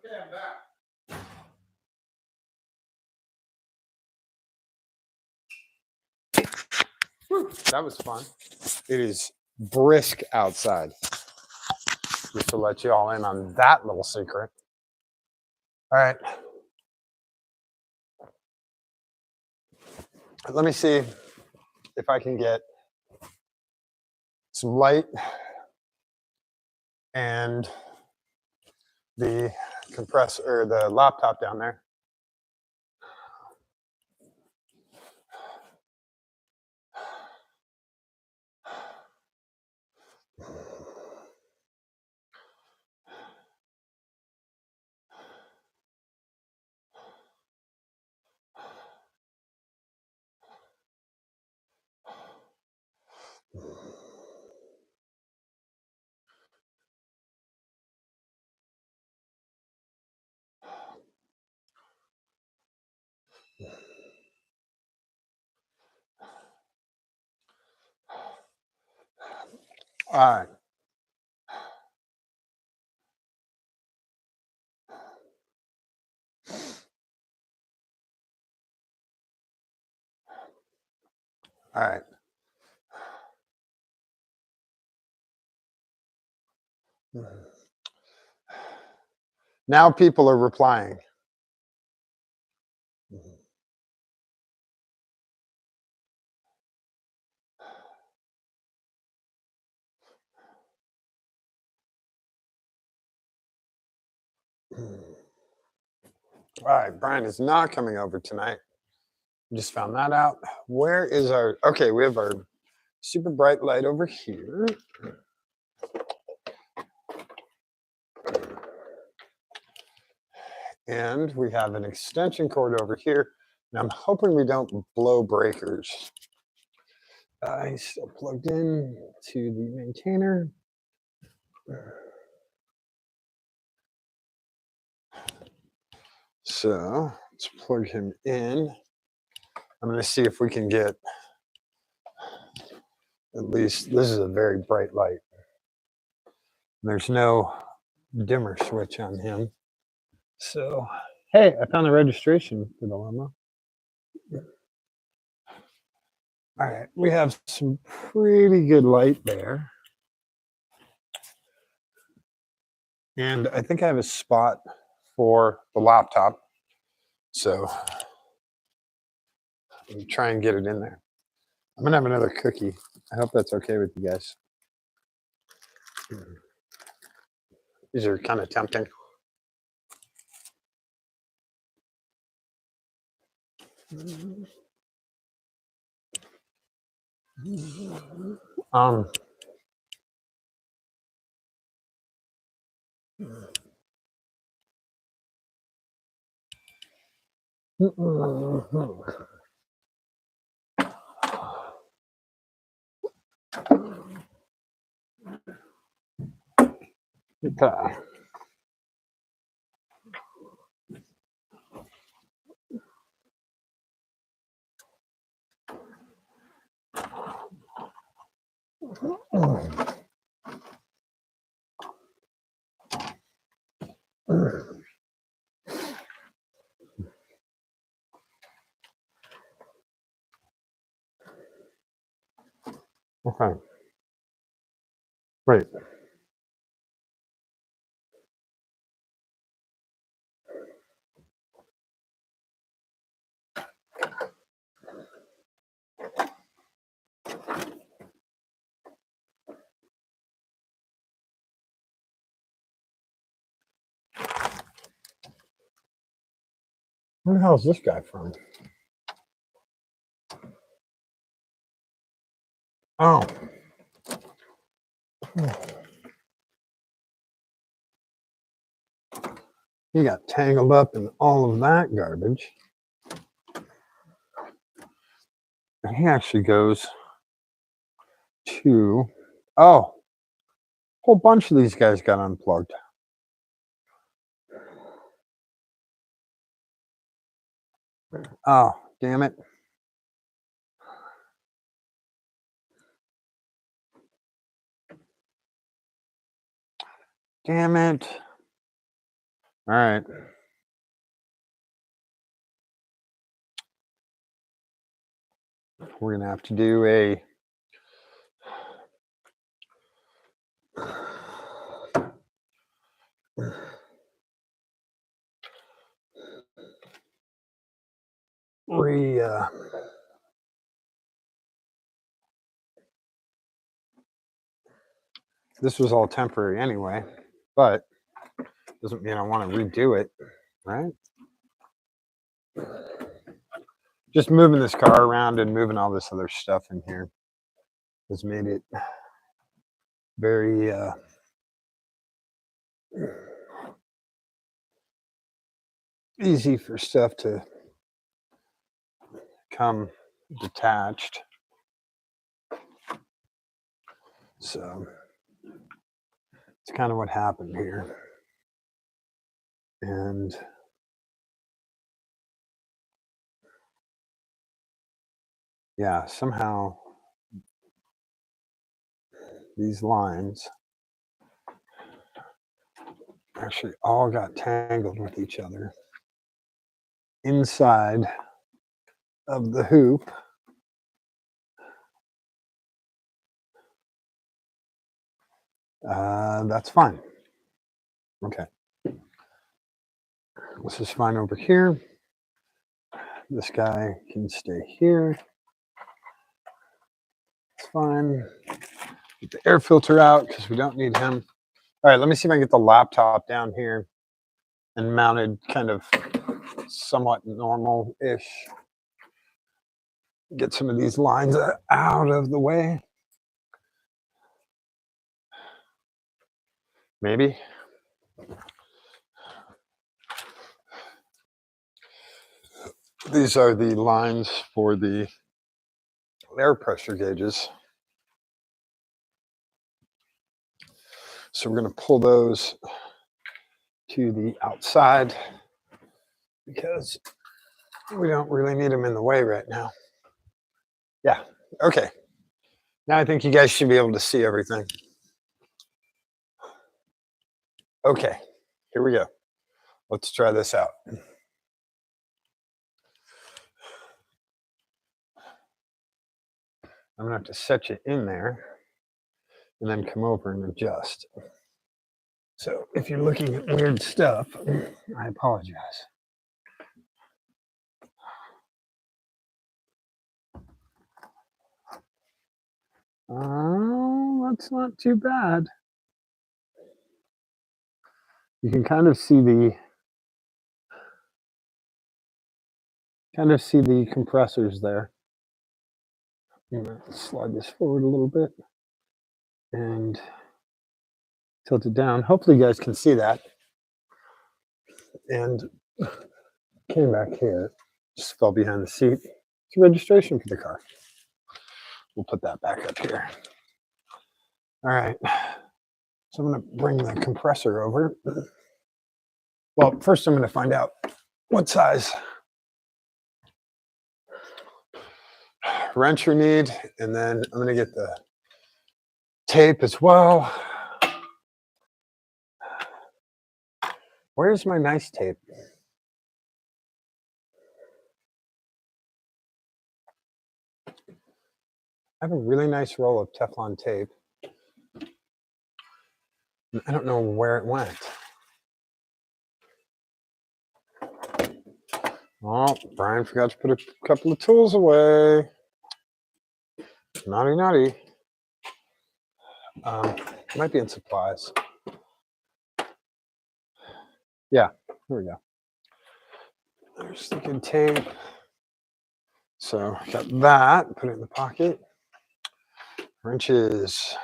A: Okay, I'm back. Whew, that was fun. It is brisk outside. Just to let you all in on that little secret. All right. Let me see if I can get some light and the compressor or the laptop down there. All right. All right. Now people are replying. All right, Brian is not coming over tonight. Just found that out. Where is our, okay, we have our super bright light over here. And we have an extension cord over here. And I'm hoping we don't blow breakers. He's still plugged in to the maintainer. So let's plug him in. I'm going to see if we can get at least, this is a very bright light. There's no dimmer switch on him. So, hey, I found the registration for the limo. All right, we have some pretty good light there. And I think I have a spot for the laptop. So I'm try and get it in there. I'm gonna have another cookie. I hope that's okay with you guys. These are kind of tempting. Um, okay. Okay. Wait. Where the hell is this guy from? Oh. He got tangled up in all of that garbage. And he actually goes to, oh, a whole bunch of these guys got unplugged. Oh, damn it. Damn it. All right. We're gonna have to do a this was all temporary anyway, but doesn't mean I want to redo it, right? Just moving this car around and moving all this other stuff in here has made it very easy for stuff to come detached. So it's kind of what happened here. And yeah, somehow these lines actually all got tangled with each other inside of the hoop. That's fine. Okay. This is fine over here. This guy can stay here. It's fine. Get the air filter out because we don't need him. All right, let me see if I can get the laptop down here and mounted kind of somewhat normal-ish. Get some of these lines out of the way. Maybe. These are the lines for the air pressure gauges. So we're going to pull those to the outside because we don't really need them in the way right now. Yeah, okay. Now I think you guys should be able to see everything. Okay, here we go. Let's try this out. I'm gonna have to set you in there and then come over and adjust. So if you're looking at weird stuff, I apologize. Oh, that's not too bad. You can kind of see the compressors there. I'm gonna slide this forward a little bit and tilt it down. Hopefully you guys can see that. And came back here, just fell behind the seat. It's a registration for the car. We'll put that back up here. All right. So I'm going to bring the compressor over. Well, first I'm going to find out what size wrench we need, and then I'm going to get the tape as well. Where's my nice tape? I have a really nice roll of Teflon tape. I don't know where it went. Oh, Brian forgot to put a couple of tools away. Naughty, naughty. Might be in supplies. Yeah, here we go. There's the good tape. So got that, put it in the pocket. Wrenches.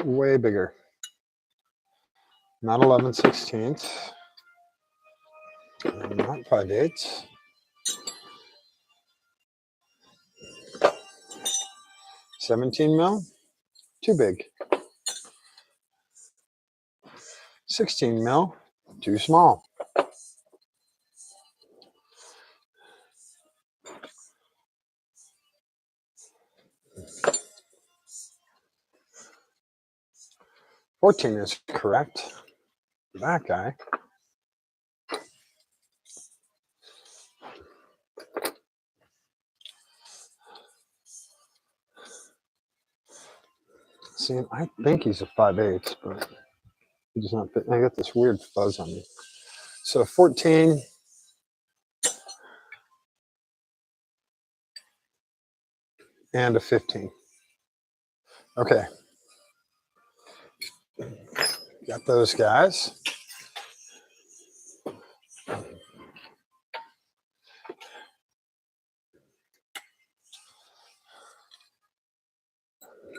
A: Way bigger. Not 11/16, not 5/8. 17 mil, too big. 16 mil, too small. 14 is correct for that guy. See, I think he's a 5/8, but he does not fit. I got this weird fuzz on me. So 14. And a 15. Okay. Got those guys.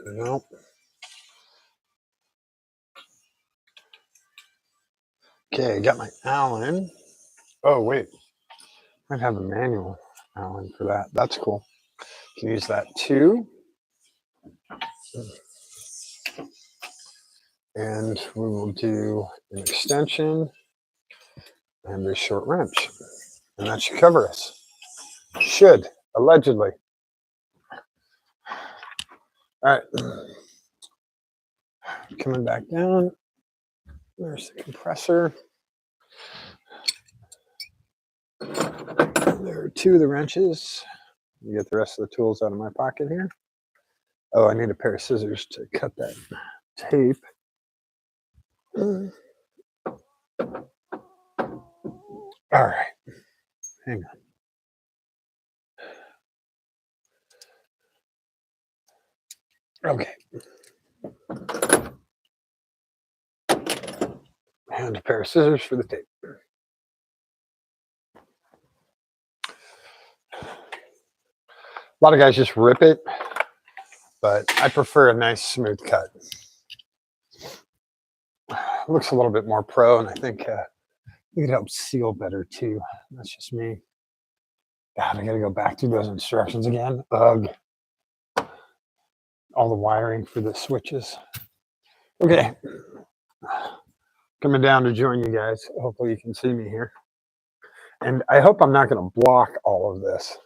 A: Nope. Okay, got my Allen. Oh, wait. Might have a manual Allen for that. That's cool. Can use that too. And we will do an extension and a short wrench. And that should cover us. Should, allegedly. All right. Coming back down. There's the compressor. There are two of the wrenches. You get the rest of the tools out of my pocket here. Oh, I need a pair of scissors to cut that tape. All right. Hang on. Okay. And a pair of scissors for the tape. A lot of guys just rip it, but I prefer a nice smooth cut. It looks a little bit more pro, and I think it helps seal better too. That's just me. God, I gotta go back through those instructions again. Ugh. All the wiring for the switches. Okay. Coming down to join you guys. Hopefully you can see me here. And I hope I'm not going to block all of this.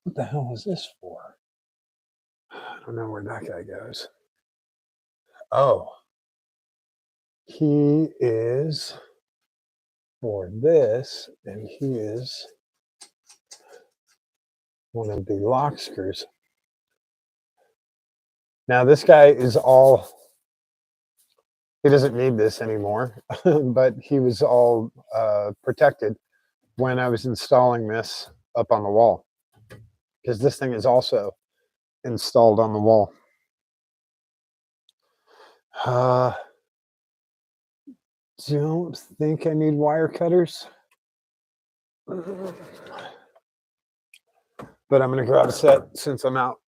A: What the hell is this for? I don't know where that guy goes. Oh. He is for this, and he is one of the lock screws. Now this guy is all, he doesn't need this anymore, but he was all protected when I was installing this up on the wall, because this thing is also installed on the wall. Don't think I need wire cutters, but I'm going to grab a set since I'm out.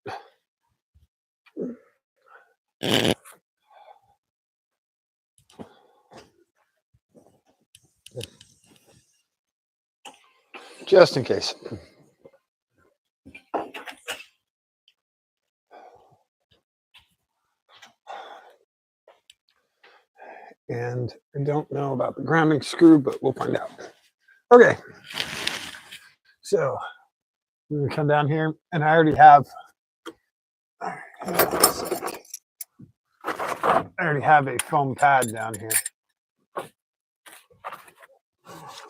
A: Just in case. And I don't know about the grounding screw, but we'll find out. Okay. So I'm going to come down here, and I already have, I already have a foam pad down here.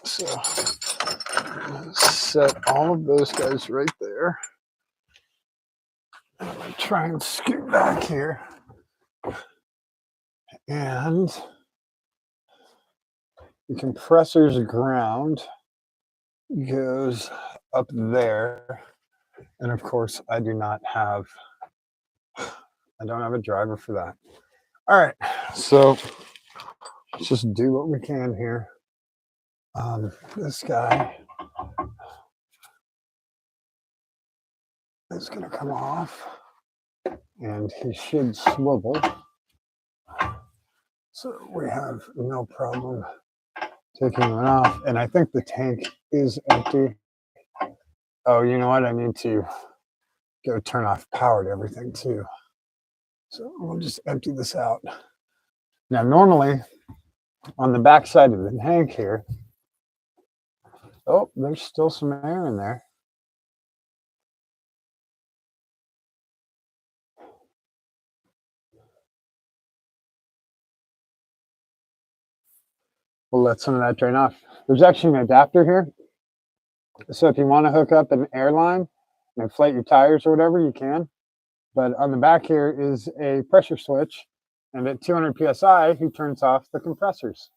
A: So set all of those guys right there. I'm going to try and scoot back here. And the compressor's ground goes up there. And of course, I don't have a driver for that. All right, so let's just do what we can here. This guy is going to come off, and he should swivel. So we have no problem taking it off. And I think the tank is empty. Oh, you know what? I need to go turn off power to everything too. So we'll just empty this out. Now, normally on the back side of the tank here, oh, there's still some air in there. we'll let some of that drain off. There's actually an adapter here. So if you want to hook up an air line and inflate your tires or whatever, you can. But on the back here is a pressure switch. And at 200 PSI, he turns off the compressors,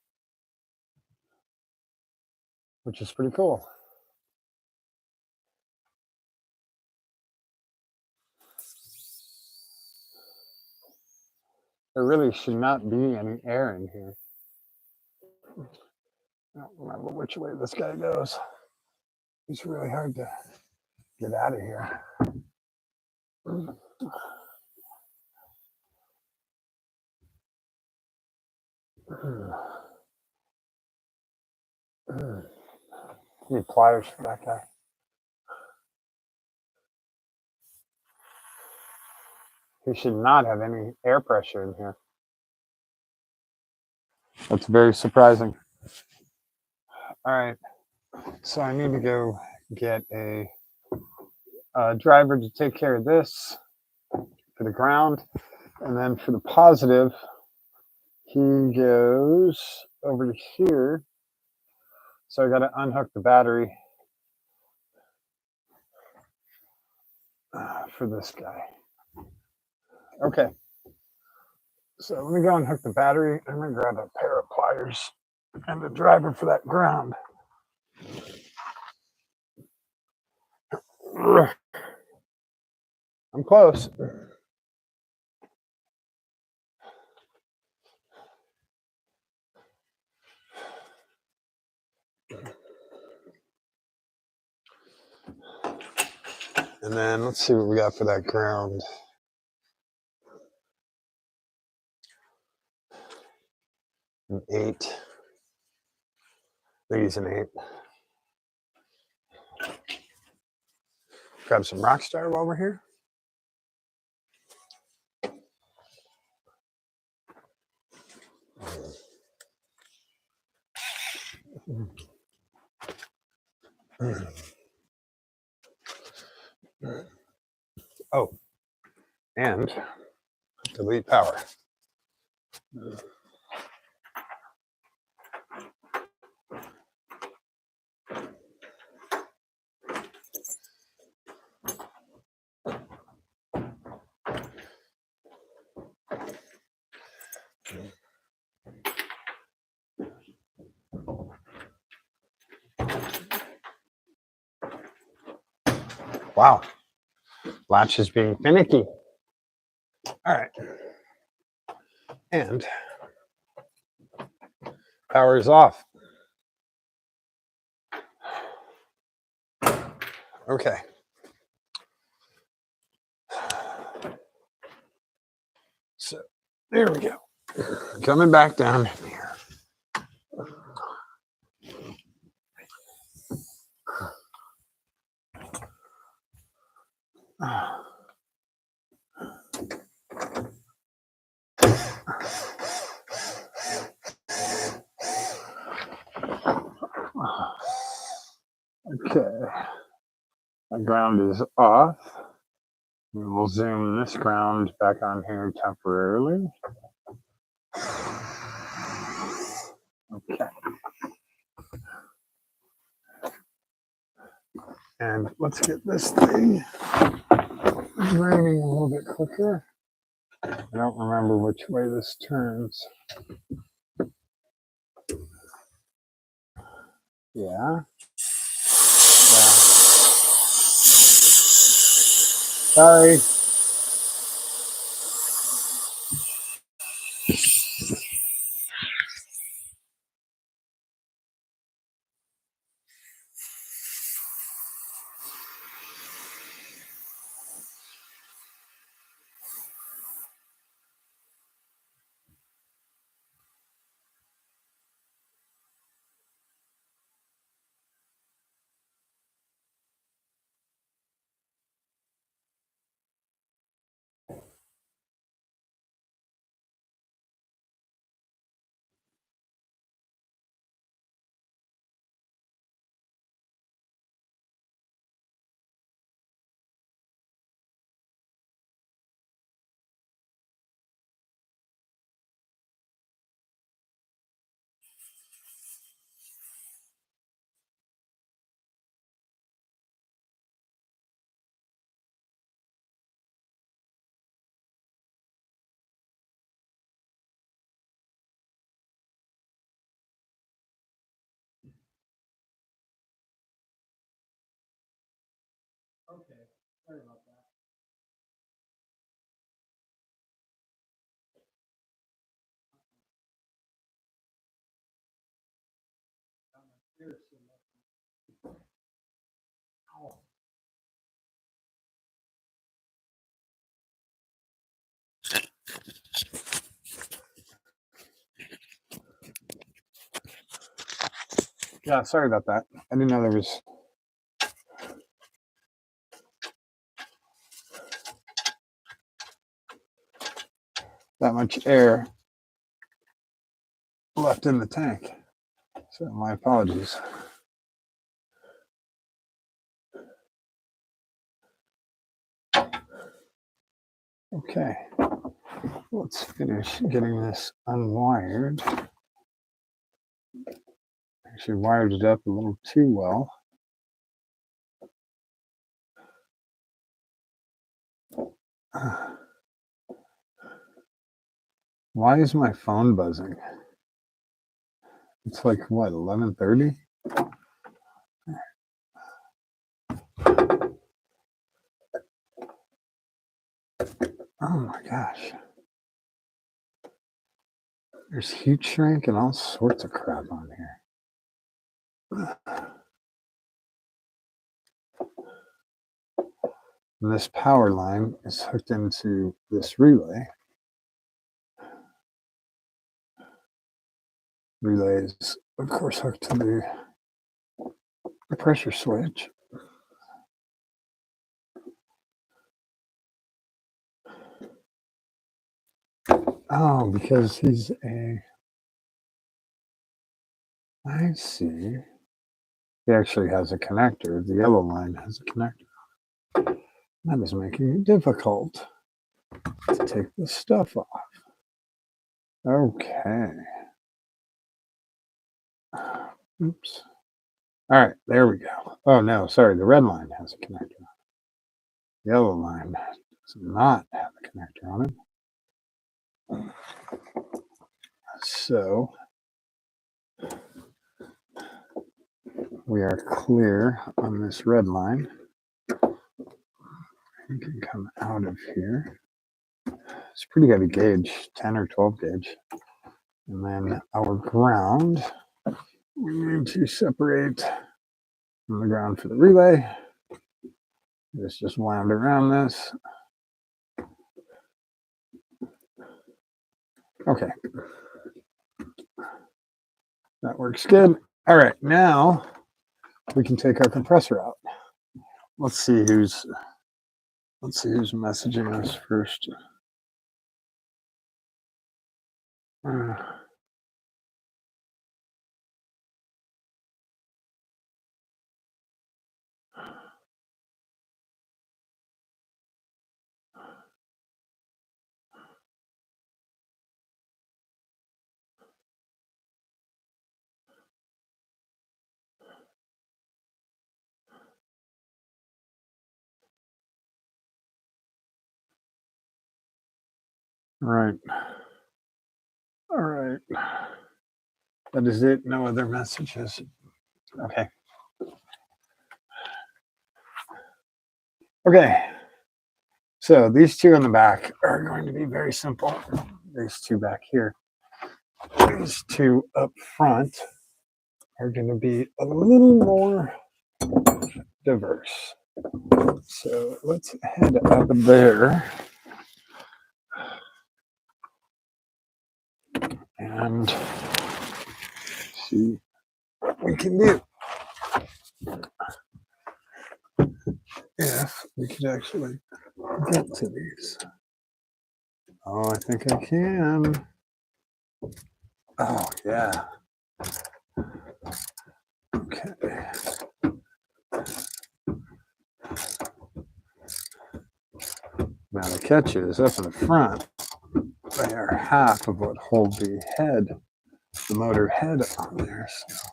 A: which is pretty cool. There really should not be any air in here. I don't remember which way this guy goes. It's really hard to get out of here. Need pliers for that guy. He should not have any air pressure in here. That's very surprising. All right, so I need to go get a driver to take care of this for the ground, and then for the positive, he goes over to here. So I got to unhook the battery for this guy. Okay. So let me go and hook the battery. I'm going to grab a pair of pliers and a driver for that ground. I'm close. And then let's see what we got for that ground. An 8. I think he's an 8. Grab some Rockstar while we're here. Oh, and delete power. Wow, latch is being finicky. All right, and power is off. Okay. So there we go. Coming back down here. Okay. My ground is off. We will zoom this ground back on here temporarily. Okay. And let's get this thing draining a little bit quicker. I don't remember which way this turns. Yeah. Sorry. Okay, sorry about that. Yeah, sorry about that. I didn't know there was that much air left in the tank. So my apologies. Okay, let's finish getting this unwired. Actually wired it up a little too well. Why is my phone buzzing? It's like what, 11:30? Oh my gosh. There's heat shrink and all sorts of crap on here. And this power line is hooked into this relay. Relay is, of course, hooked to the pressure switch. Oh, because he's a... I see. He actually has a connector. The yellow line has a connector. That is making it difficult to take this stuff off. Okay. Oops. All right, there we go. Oh, no, sorry. The red line has a connector. The yellow line does not have a connector on it. So we are clear on this red line. You can come out of here. It's a pretty heavy gauge, 10 or 12 gauge. And then our ground, we need to separate from the ground for the relay. It's just wound around this. Okay. That works good. All right, now we can take our compressor out. Let's see who's messaging us first. Right. All right. That is it. No other messages. Okay. Okay. So these two in the back are going to be very simple. These two back here. These two up front are going to be a little more diverse. So let's head up there and see what we can do. If we could actually get to these. Oh, I think I can. Oh, yeah. Okay. Now the catch is up in the front, they are half of what hold the head, the motor head on there. So.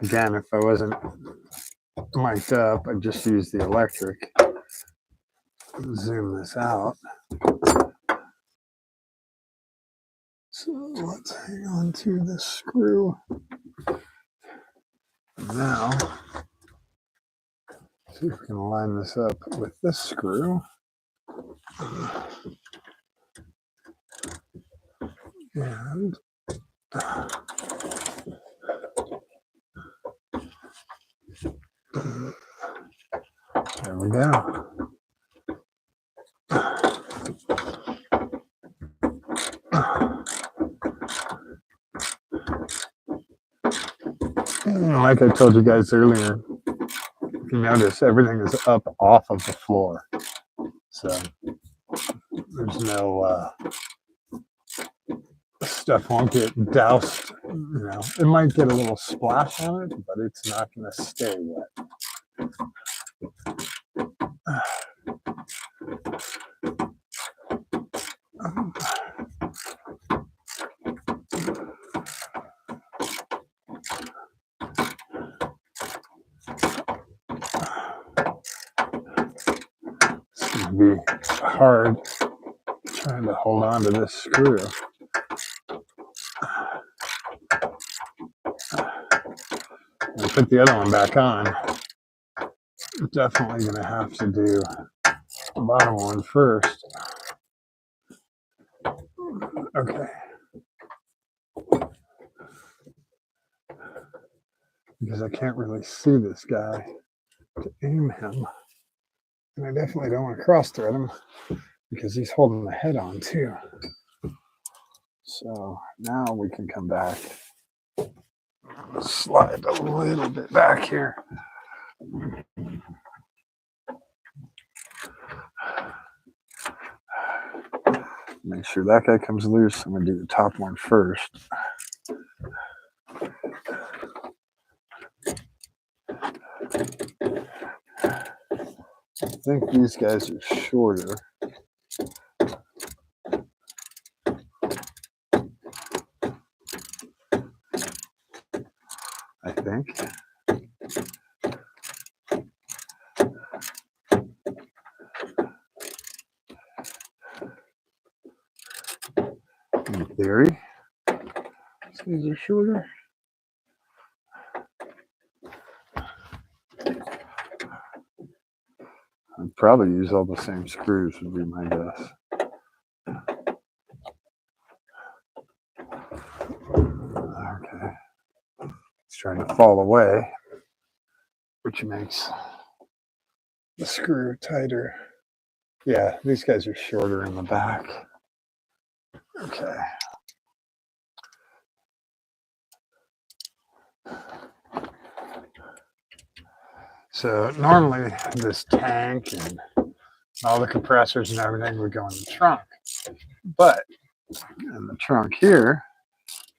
A: Again, if I wasn't mic'd up, I'd just use the electric. Zoom this out. So let's hang on to this screw. Now, see if we can line this up with this screw. And there we go. Like I told you guys earlier, if you notice, everything is up off of the floor. So there's no stuff won't get doused. You know, it might get a little splash on it, but it's not going to stay wet. It's going to be hard trying to hold on to this screw. I'll put the other one back on. Definitely going to have to do the bottom one first. Okay. Because I can't really see this guy to aim him. And I definitely don't want to cross thread him because he's holding the head on too. So now we can come back. Slide a little bit back here. Make sure that guy comes loose. I'm going to do the top one first. I think these guys are shorter. I think. In theory, these are shorter. I'd probably use all the same screws would be my guess. Okay. It's trying to fall away, which makes the screw tighter. Yeah, these guys are shorter in the back. Okay. So normally this tank and all the compressors and everything would go in the trunk. But in the trunk here,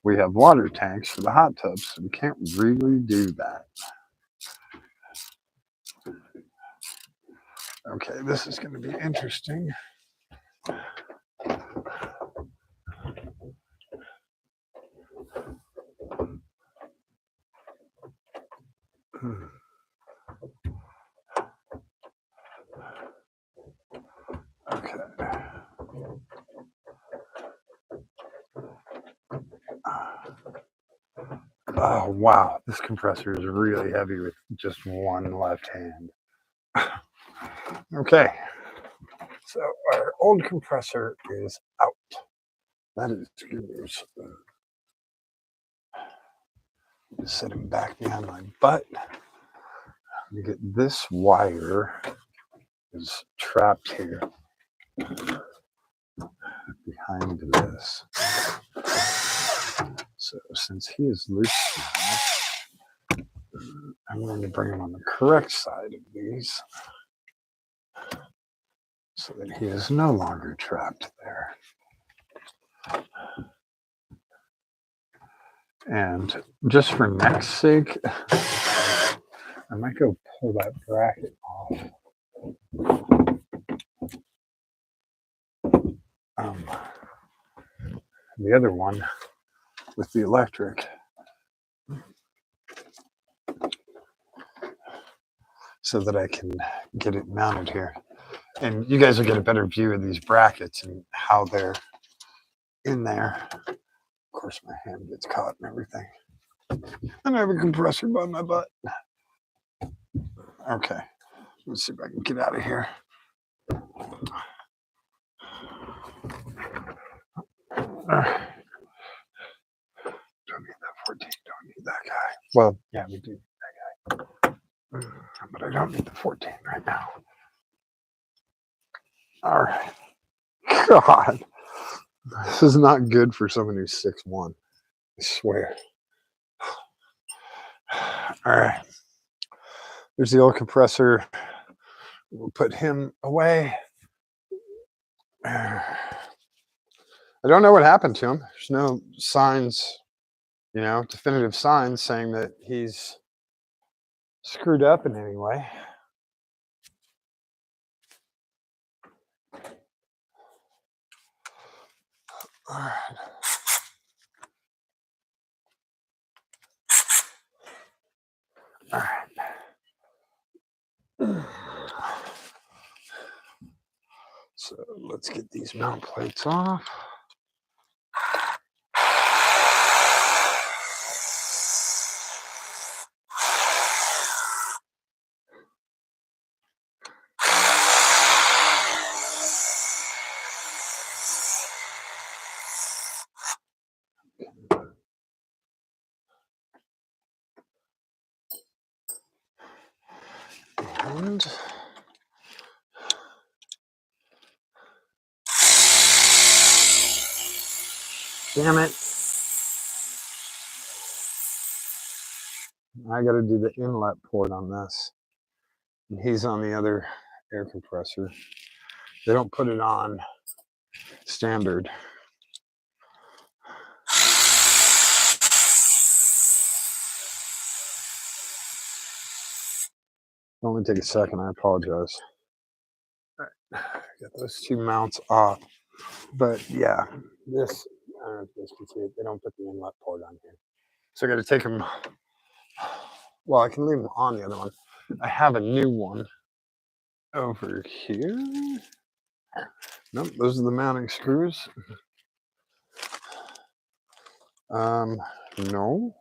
A: we have water tanks for the hot tubs, so we can't really do that. Okay, this is going to be interesting. Okay. Oh, wow. This compressor is really heavy with just one left hand. Okay. So our old compressor is out. That is good news. Just set him back behind my butt. You get this wire is trapped here behind this. So since he is loose now, I'm going to bring him on the correct side of these so that he is no longer trapped there. And just for neck's sake, I might go pull that bracket off. The other one with the electric so that I can get it mounted here. And you guys will get a better view of these brackets and how they're in there. Of course, my hand gets caught and everything. And I have a compressor by my butt. Okay, let's see if I can get out of here. Don't need that 14, don't need that guy. Well, yeah, we do need that guy. But I don't need the 14 right now. All right. God, this is not good for someone who's 6'1", I swear. All right. There's the old compressor. We'll put him away. I don't know what happened to him. There's no signs, definitive signs saying that he's screwed up in any way. All right. All right. So let's get these mount plates off. And damn it. I got to do the inlet port on this. And he's on the other air compressor. They don't put it on standard. It'll only take a second. I apologize. All right. Get those two mounts off. But yeah, this, I don't know if you guys can see it. They don't put the inlet port on here. So I got to take them. Well, I can leave them on the other one. I have a new one over here. Nope, those are the mounting screws. No.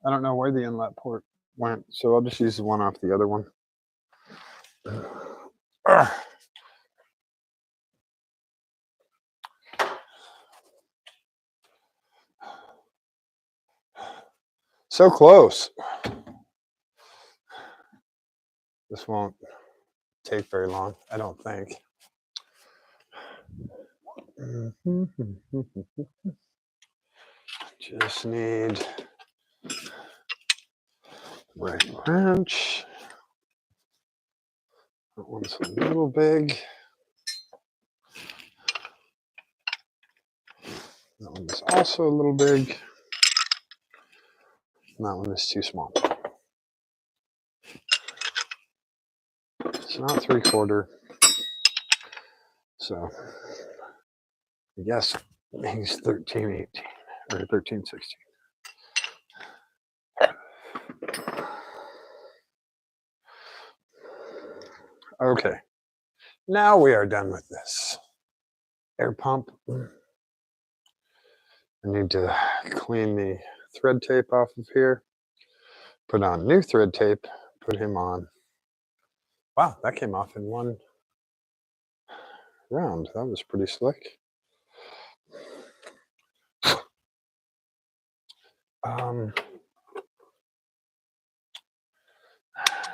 A: I don't know where the inlet port went, so I'll just use the one off the other one. So close. This won't take very long, I don't think. Just need right wrench. That one's a little big. That one's also a little big. And that one is too small. It's not 3/4. So I guess he's 13/18 or 13/16. Okay, now we are done with this air pump. I need to clean the thread tape off of here, put on new thread tape, put him on. Wow, that came off in one round. That was pretty slick.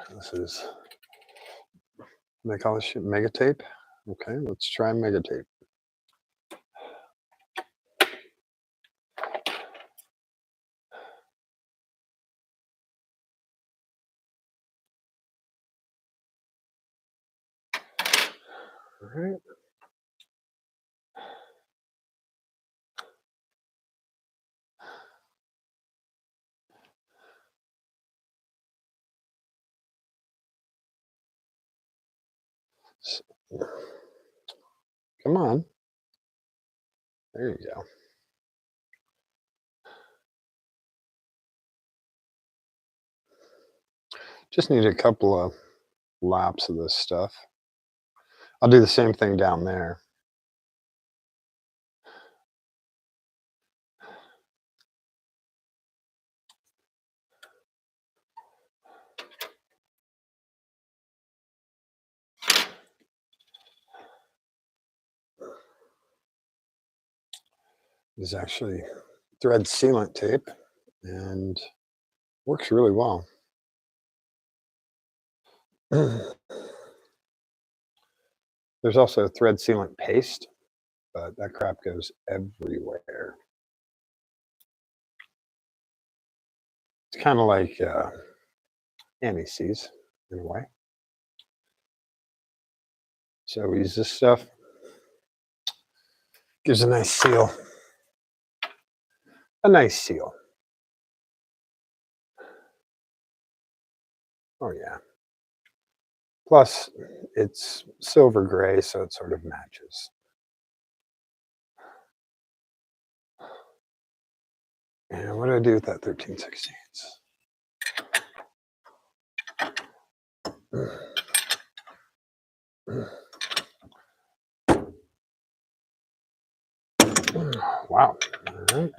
A: This is, they call this shit mega tape. Okay, let's try mega tape. All right. So, come on. There you go. Just need a couple of laps of this stuff. I'll do the same thing down there. Is actually thread sealant tape and works really well. There's also thread sealant paste, but that crap goes everywhere. It's kind of like anti-seize in a way. So we use this stuff. Gives a nice seal. A nice seal. Oh yeah. Plus, it's silver gray, so it sort of matches. And what do I do with that 13/16? Wow. All right.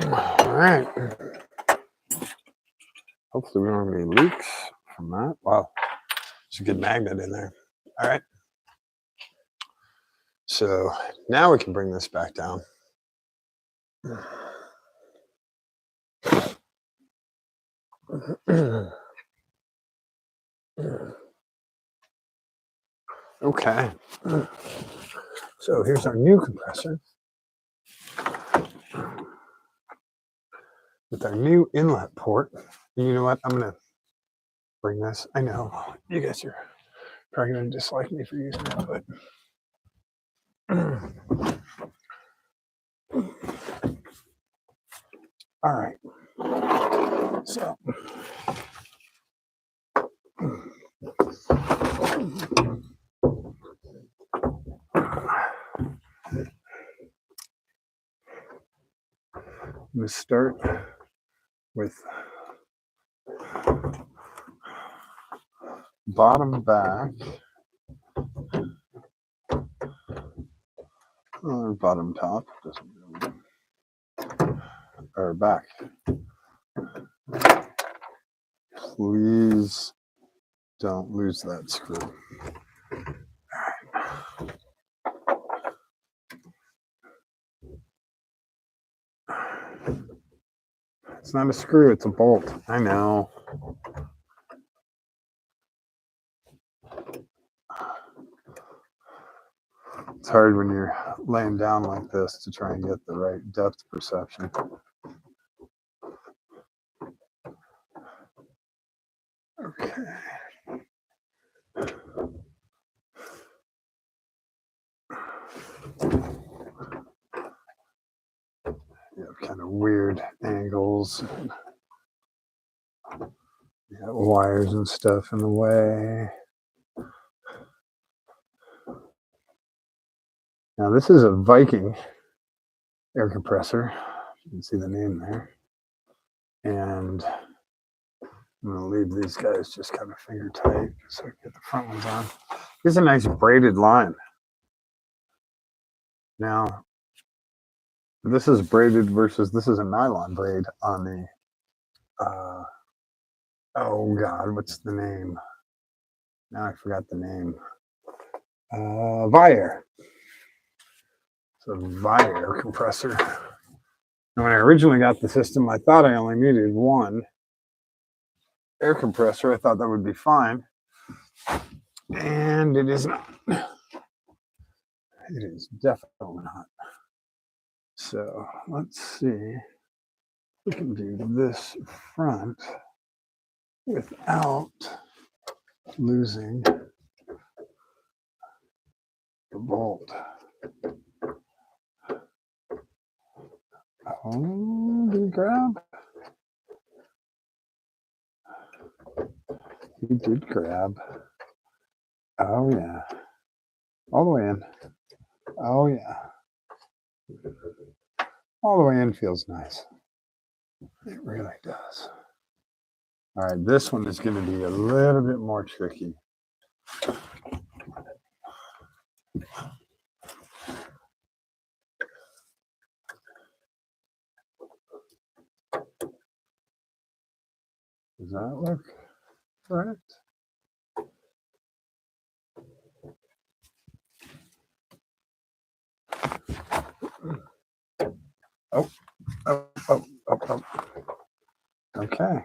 A: All right. Hopefully we don't have any leaks from that. Wow. There's a good magnet in there. All right. So now we can bring this back down. Okay. So here's our new compressor with our new inlet port. And you know what? I'm going to bring this. I know you guys are probably going to dislike me for using it, but all right. So I'm going to start with bottom back, or bottom top, doesn't really, or back. Please don't lose that screw. It's not a screw, it's a bolt. I know. It's hard when you're laying down like this to try and get the right depth perception. Okay. You have kind of weird angles. You got wires and stuff in the way. Now this is a Viking air compressor. You can see the name there. And I'm going to leave these guys just kind of finger tight so I can get the front ones on. Here's a nice braided line. Now, this is braided versus this is a nylon braid on the, oh God, what's the name? Now I forgot the name. Viair. It's a Viair compressor. And when I originally got the system, I thought I only needed one air compressor. I thought that would be fine. And it is not. It is definitely not. So let's see. We can do this front without losing the bolt. Oh, did he grab? He did grab. Oh, yeah. All the way in. Oh, yeah. All the way in feels nice. It really does. All right, this one is going to be a little bit more tricky. Does that look right? Oh, oh, oh, oh, oh. Okay.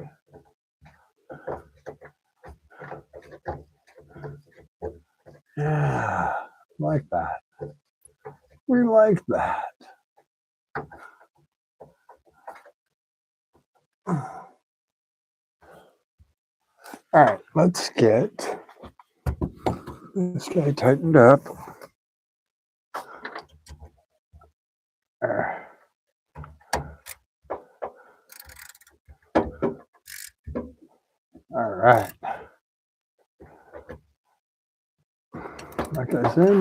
A: Yeah, like that. We like that. All right, let's get this guy tightened up. All right. Like I said,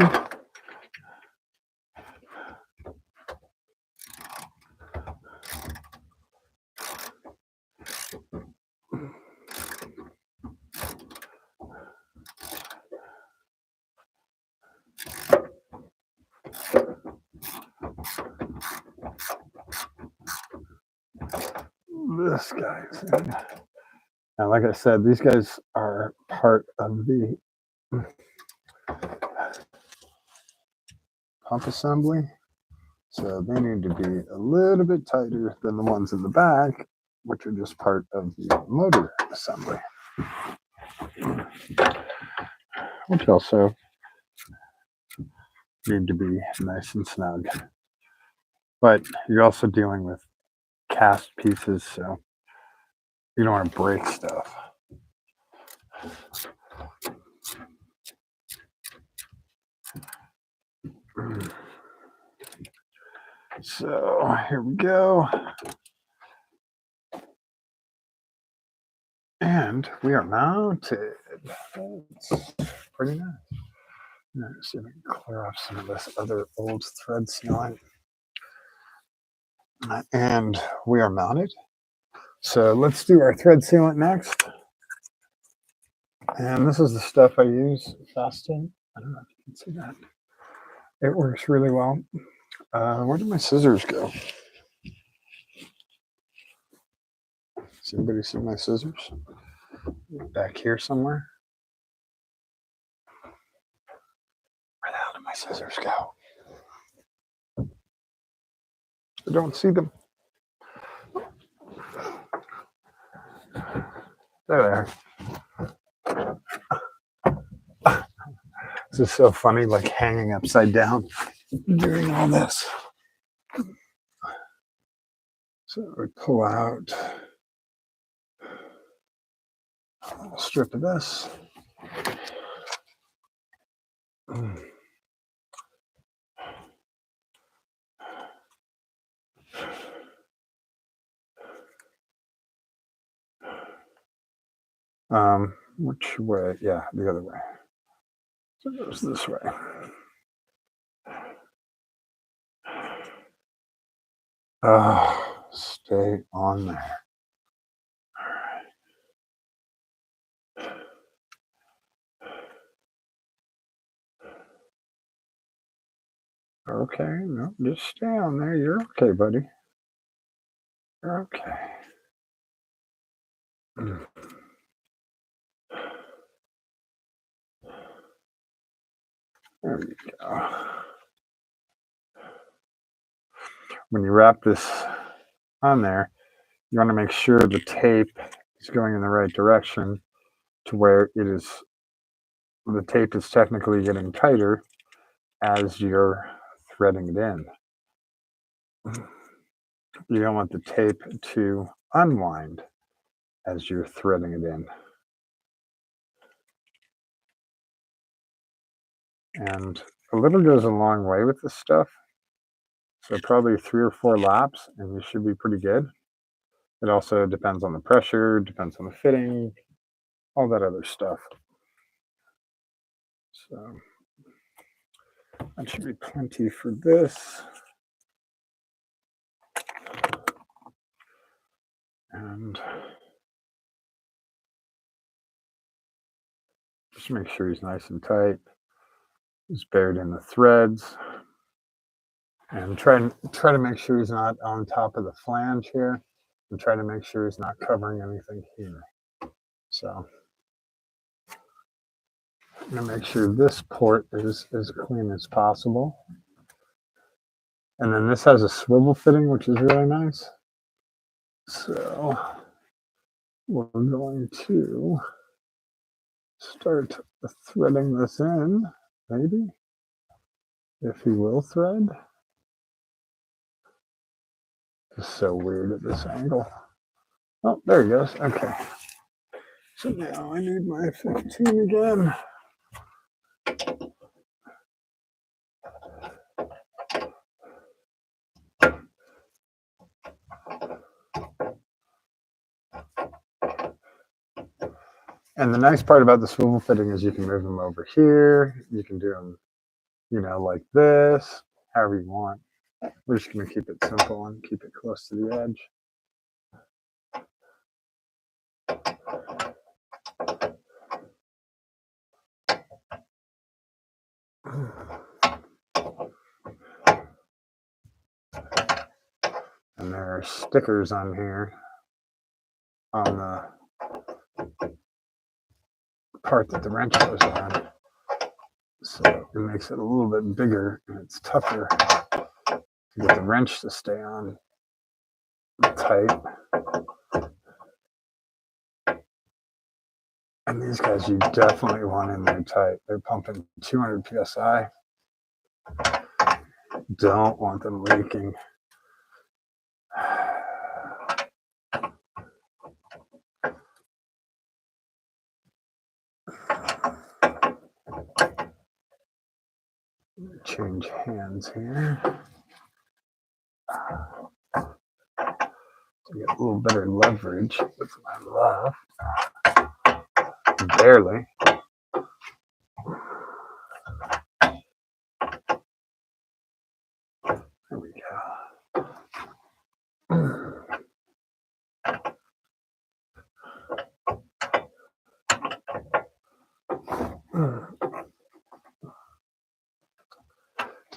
A: this guy's in. Now, like I said, these guys are part of the pump assembly, so they need to be a little bit tighter than the ones in the back, which are just part of the motor assembly, which also need to be nice and snug. But you're also dealing with cast pieces, so you don't want to break stuff. So here we go. And we are mounted. That's pretty nice. Let's see if I can clear off some of this other old thread sealing. And we are mounted. So let's do our thread sealant next. And this is the stuff I use, Fasting. I don't know if you can see that. It works really well. Where did my scissors go? Does anybody see my scissors? Back here somewhere? Where the hell did my scissors go? I don't see them. There they are. This is so funny, like hanging upside down, doing all this. So we pull out a little strip of this. Which way? Yeah, the other way. So it goes this way. Stay on there. Okay, no, just stay on there. You're okay, buddy. You're okay. There we go. When you wrap this on there, you want to make sure the tape is going in the right direction to where it is, the tape is technically getting tighter as you're threading it in. You don't want the tape to unwind as you're threading it in. And a little goes a long way with this stuff. So probably 3 or 4 laps and you should be pretty good. It also depends on the pressure, depends on the fitting, all that other stuff. So that should be plenty for this. And just make sure he's nice and tight. He's buried in the threads. And try to make sure he's not on top of the flange here. And try to make sure he's not covering anything here. So I'm going to make sure this port is as clean as possible. And then this has a swivel fitting, which is really nice. So we're going to start threading this in, maybe, if he will thread. It's so weird at this angle. Oh, there he goes. Okay. So now I need my 15 again. And the nice part about the swivel fitting is you can move them over here. You can do them, like this, however you want. We're just going to keep it simple and keep it close to the edge. And there are stickers on here on the part that the wrench goes on. So it makes it a little bit bigger and it's tougher to get the wrench to stay on tight. And these guys you definitely want in there tight. They're pumping 200 psi. Don't want them leaking. Change hands here. To get a little better leverage with my left. Barely. There we go.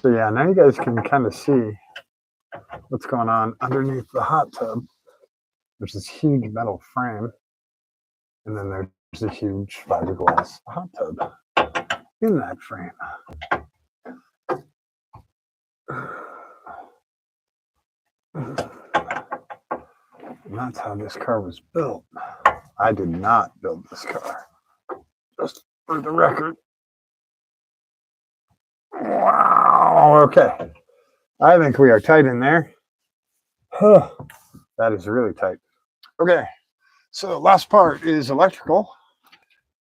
A: So yeah, now you guys can kind of see what's going on underneath the hot tub. There's this huge metal frame, and then there's a huge fiberglass hot tub in that frame. And that's how this car was built. I did not build this car. Just for the record. Wow, okay. I think we are tight in there. That is really tight. Okay, so last part is electrical.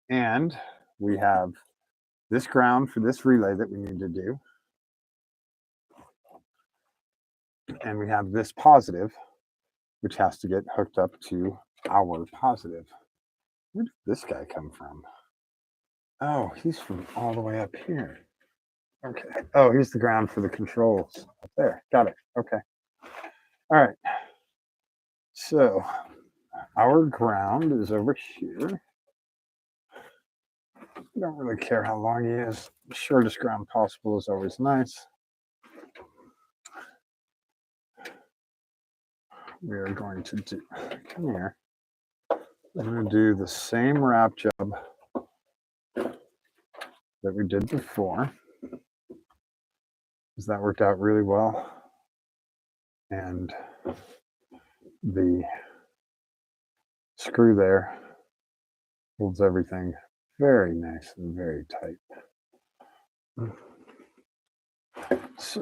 A: And we have this ground for this relay that we need to do. And we have this positive, which has to get hooked up to our positive. Where did this guy come from? Oh, he's from all the way up here. Okay. Oh, he's the ground for the controls. Up there. Got it. Okay. All right. So our ground is over here. I don't really care how long he is. The shortest ground possible is always nice. We are going to do, come here. I'm going to do the same wrap job that we did before, because that worked out really well. And the screw there holds everything very nice and very tight. So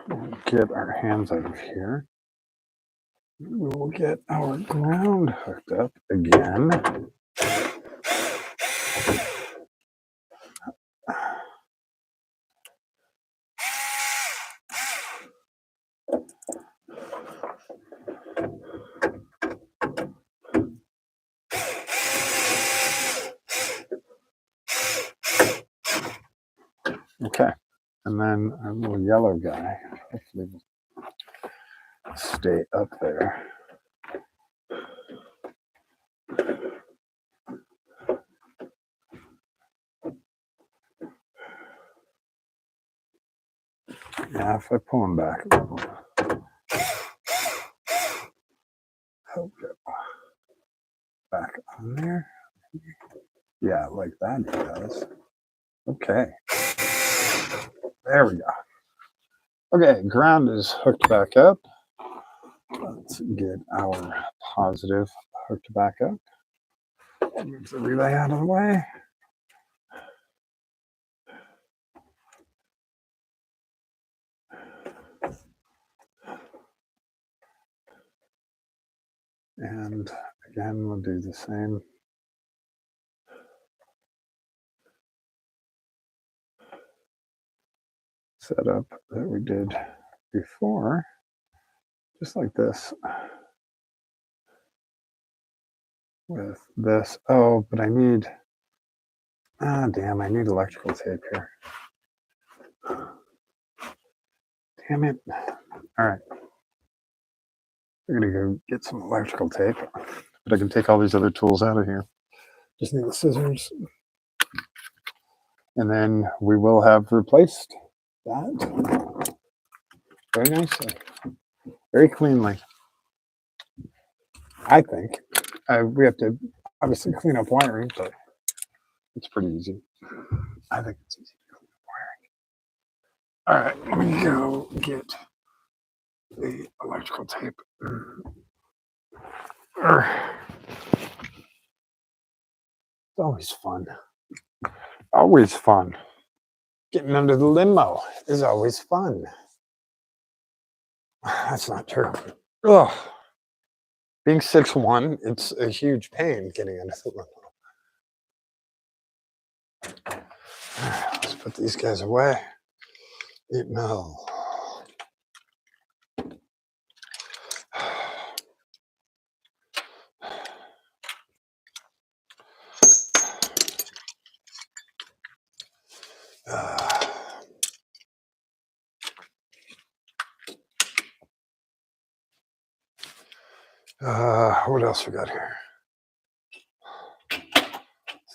A: we'll get our hands out of here. We will get our ground hooked up again. Okay, and then our little yellow guy hopefully will stay up there. Yeah, if I pull them back a little. Okay. Back on there. Yeah, like that it does. Okay. There we go. Okay, ground is hooked back up. Let's get our positive hooked back up. Move the relay out of the way. And again, we'll do the same. Setup that we did before, just like this. With this, oh, but I need, damn, I need electrical tape here. Damn it. All right. I'm gonna go get some electrical tape, but I can take all these other tools out of here. Just need the scissors. And then we will have replaced that very nicely, very cleanly. I think we have to obviously clean up wiring, but it's pretty easy. I think it's easy to clean up wiring. All right, let me go get the electrical tape. It's always fun. Always fun. Getting under the limo is always fun. That's not true. Ugh. Being 6'1", it's a huge pain getting under the limo. All right, let's put these guys away. No. What else we got here?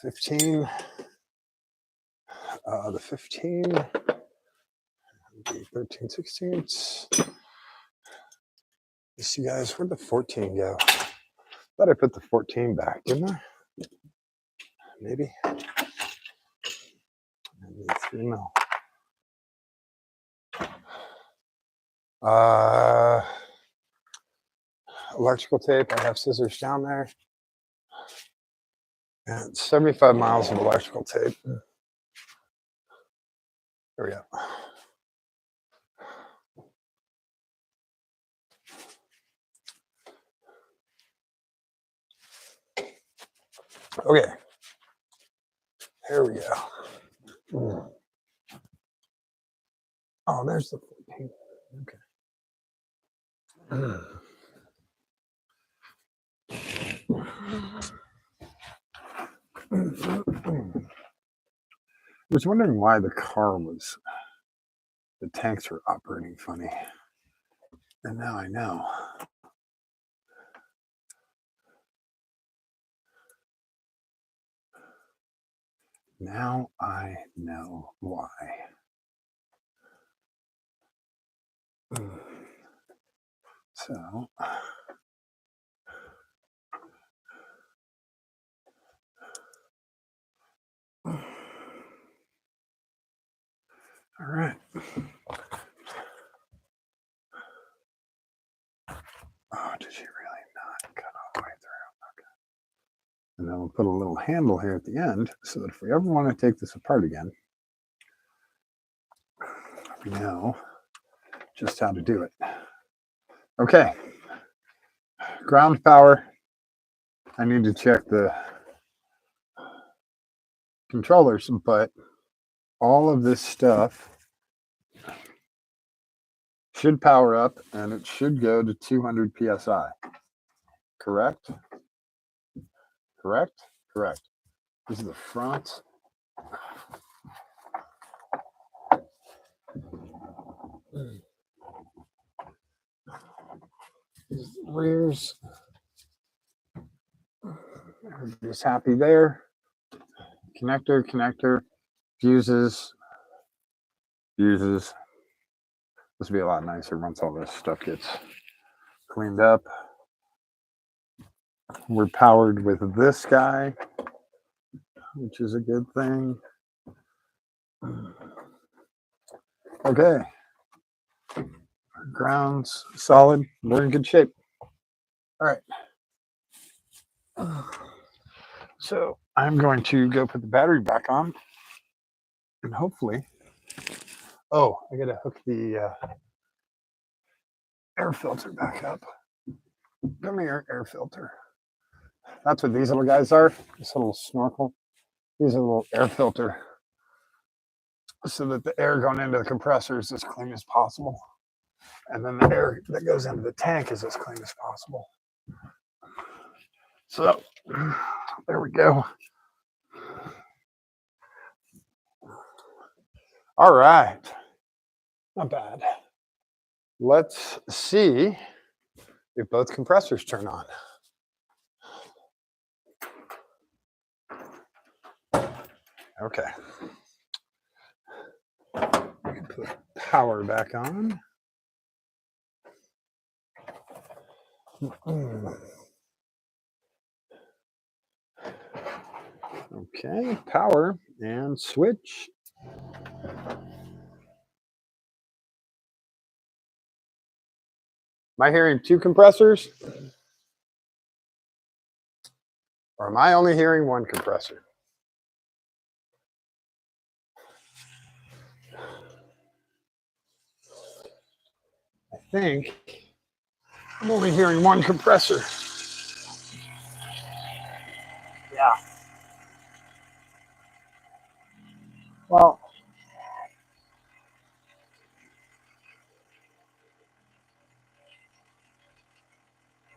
A: 15. The 15. The 13 16ths. You see, guys, where'd the 14 go? Thought I put the 14 back, didn't I? Maybe. I need 3 mil. Electrical tape. I have scissors down there. And 75 miles of electrical tape. There we go. Okay. Here we go. Oh, there's the 14. Okay. I was wondering why the tanks were operating funny. And now I know. Now I know why. So, all right. Oh, did she really not cut all the way through? Okay. And then we'll put a little handle here at the end so that if we ever want to take this apart again, we know just how to do it. Okay. Ground power. I need to check the controllers, but all of this stuff should power up and it should go to 200 psi. Correct? Correct? Correct. This is the front. This is the rears. Everybody's happy there. Connector, connector, fuses, fuses. This will be a lot nicer once all this stuff gets cleaned up. We're powered with this guy, which is a good thing. Okay. Ground's solid. We're in good shape. All right. So I'm going to go put the battery back on. And hopefully, oh, I got to hook the air filter back up. Come here, air filter. That's what these little guys are. This little snorkel. These are a little air filter so that the air going into the compressor is as clean as possible. And then the air that goes into the tank is as clean as possible. So there we go. All right. Not bad. Let's see if both compressors turn on. Okay. Put power back on. Okay, power and switch. Am I hearing two compressors? Or am I only hearing one compressor? I think I'm only hearing one compressor. Yeah. Well,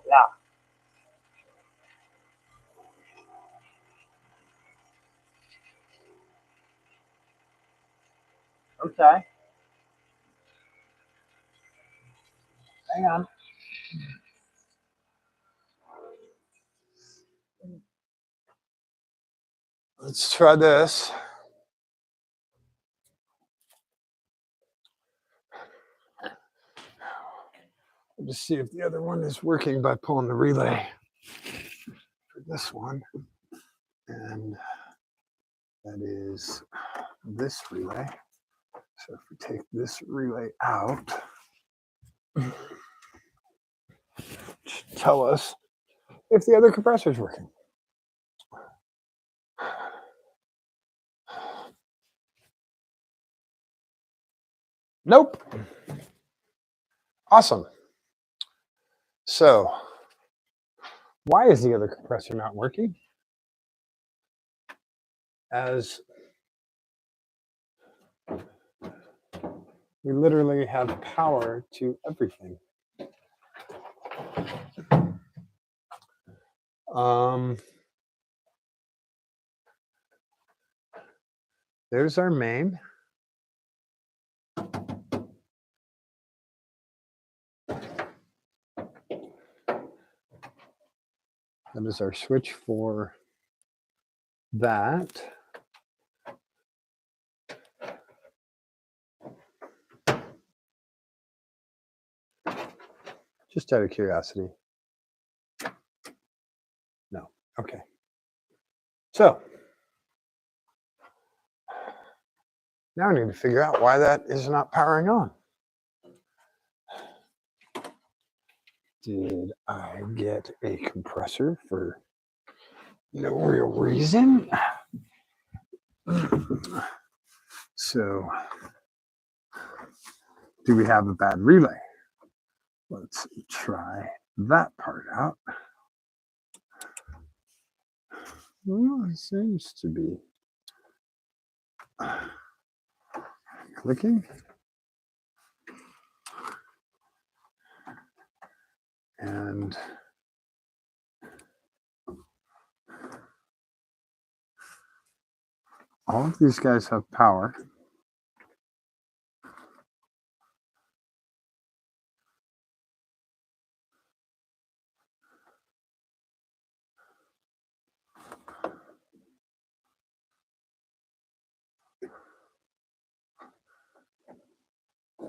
A: yeah. Okay. Hang on. Let's try this. We'll just see if the other one is working by pulling the relay for this one. And that is this relay. So if we take this relay out, tell us if the other compressor is working. Nope. Awesome. So why is the other compressor not working? As we literally have power to everything. There's our main. That is our switch for that. Just out of curiosity. No. Okay. So now I need to figure out why that is not powering on. Did I get a compressor for no real reason? So, do we have a bad relay? Let's try that part out. Well, it seems to be clicking. And all of these guys have power.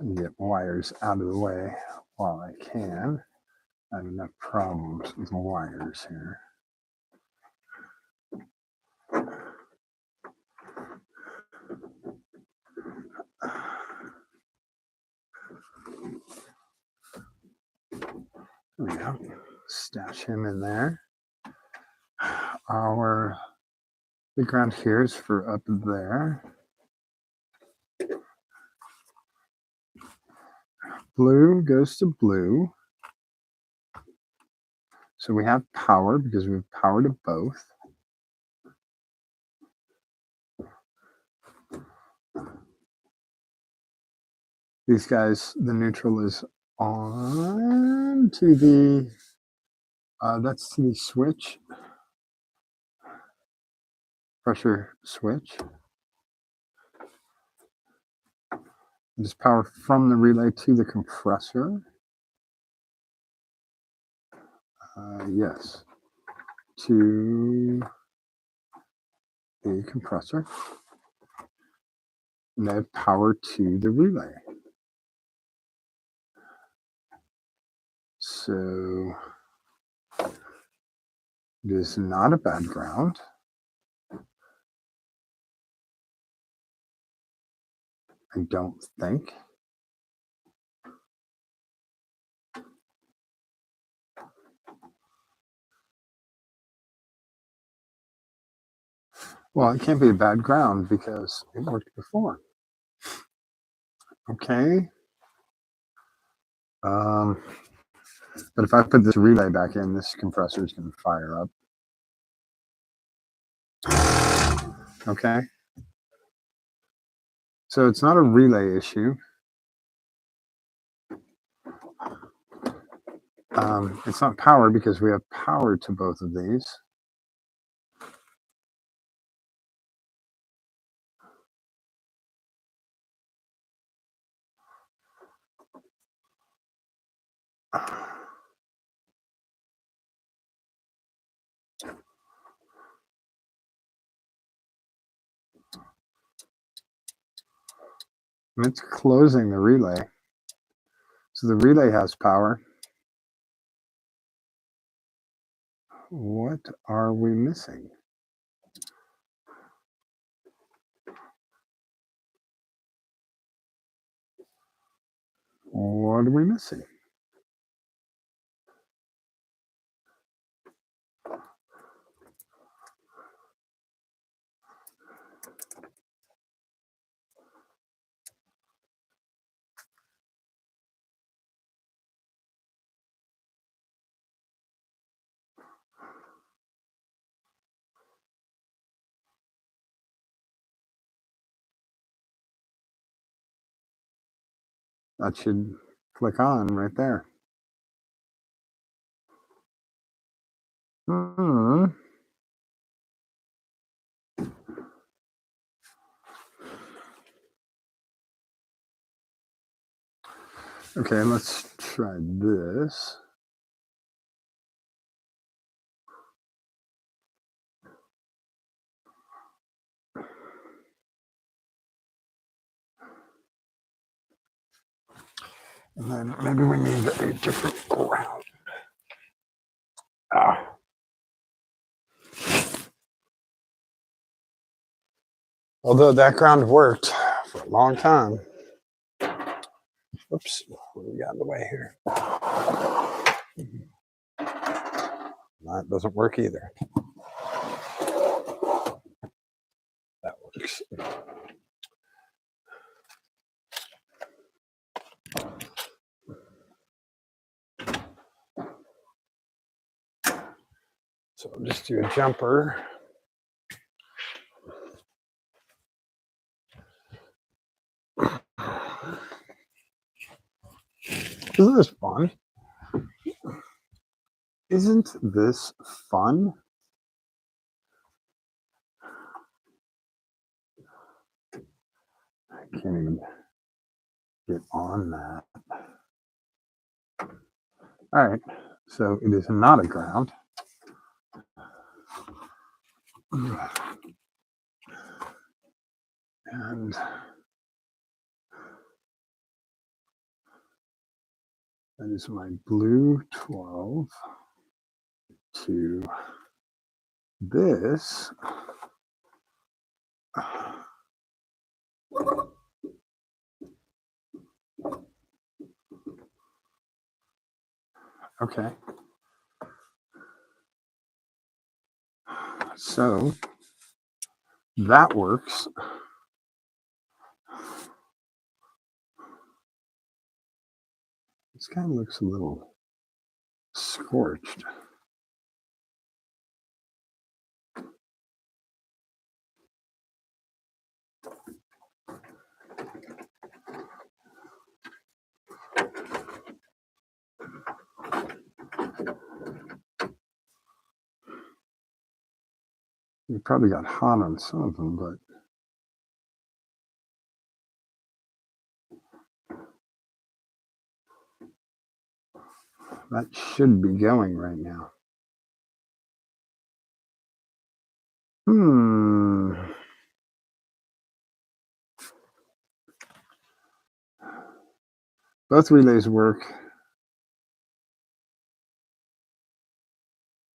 A: Get wires out of the way while I can. I have enough problems with wires here. There we go. Stash him in there. Our big ground here is for up there. Blue goes to blue. So we have power because we have power to both. These guys, the neutral is on to the, that's to the switch, pressure switch. This power from the relay to the compressor. Yes, to the compressor. And I have power to the relay. So it is not a bad ground. I don't think. Well, it can't be a bad ground because it worked before. Okay. But if I put this relay back in, this compressor is going to fire up. Okay. So it's not a relay issue. It's not power because we have power to both of these. And it's closing the relay. So the relay has power. What are we missing? What are we missing? That should click on right there. Okay, let's try this. And then maybe we need a different ground. Although that ground worked for a long time. Oops, what do we got in the way here? That doesn't work either. That works. So I'll just do a jumper. Isn't this fun? Isn't this fun? I can't even get on that. All right, so it is not a ground. And That is my blue 12 to this. Okay. So that works. This guy looks a little scorched. You probably got hot on some of them, but that should be going right now. Both relays work.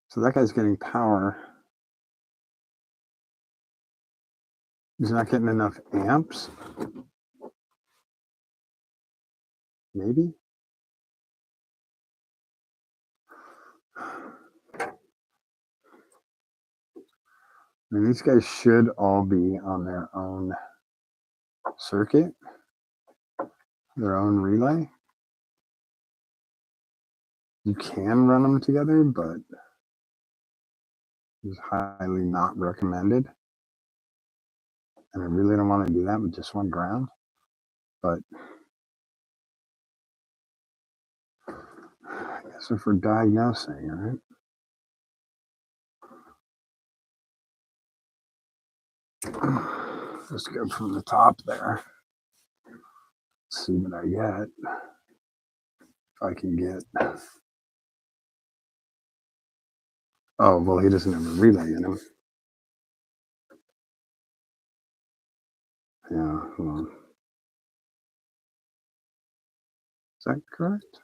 A: So that guy's getting power. He's not getting enough amps. Maybe. I mean, these guys should all be on their own circuit, their own relay. You can run them together, but it's highly not recommended. And I really don't want to do that with just one ground. But I guess if we're diagnosing, all right? Let's go from the top there. See what I get. If I can get. Oh, well, he doesn't have a relay in him. Yeah, hold on. Is that correct?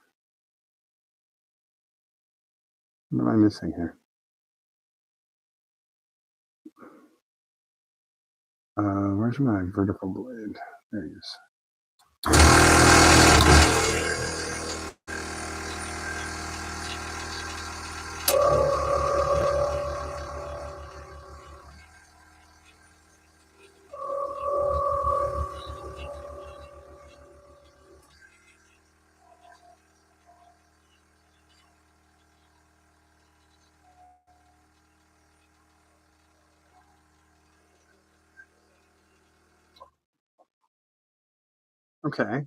A: What am I missing here? Where's my vertical blade? There he is. Okay.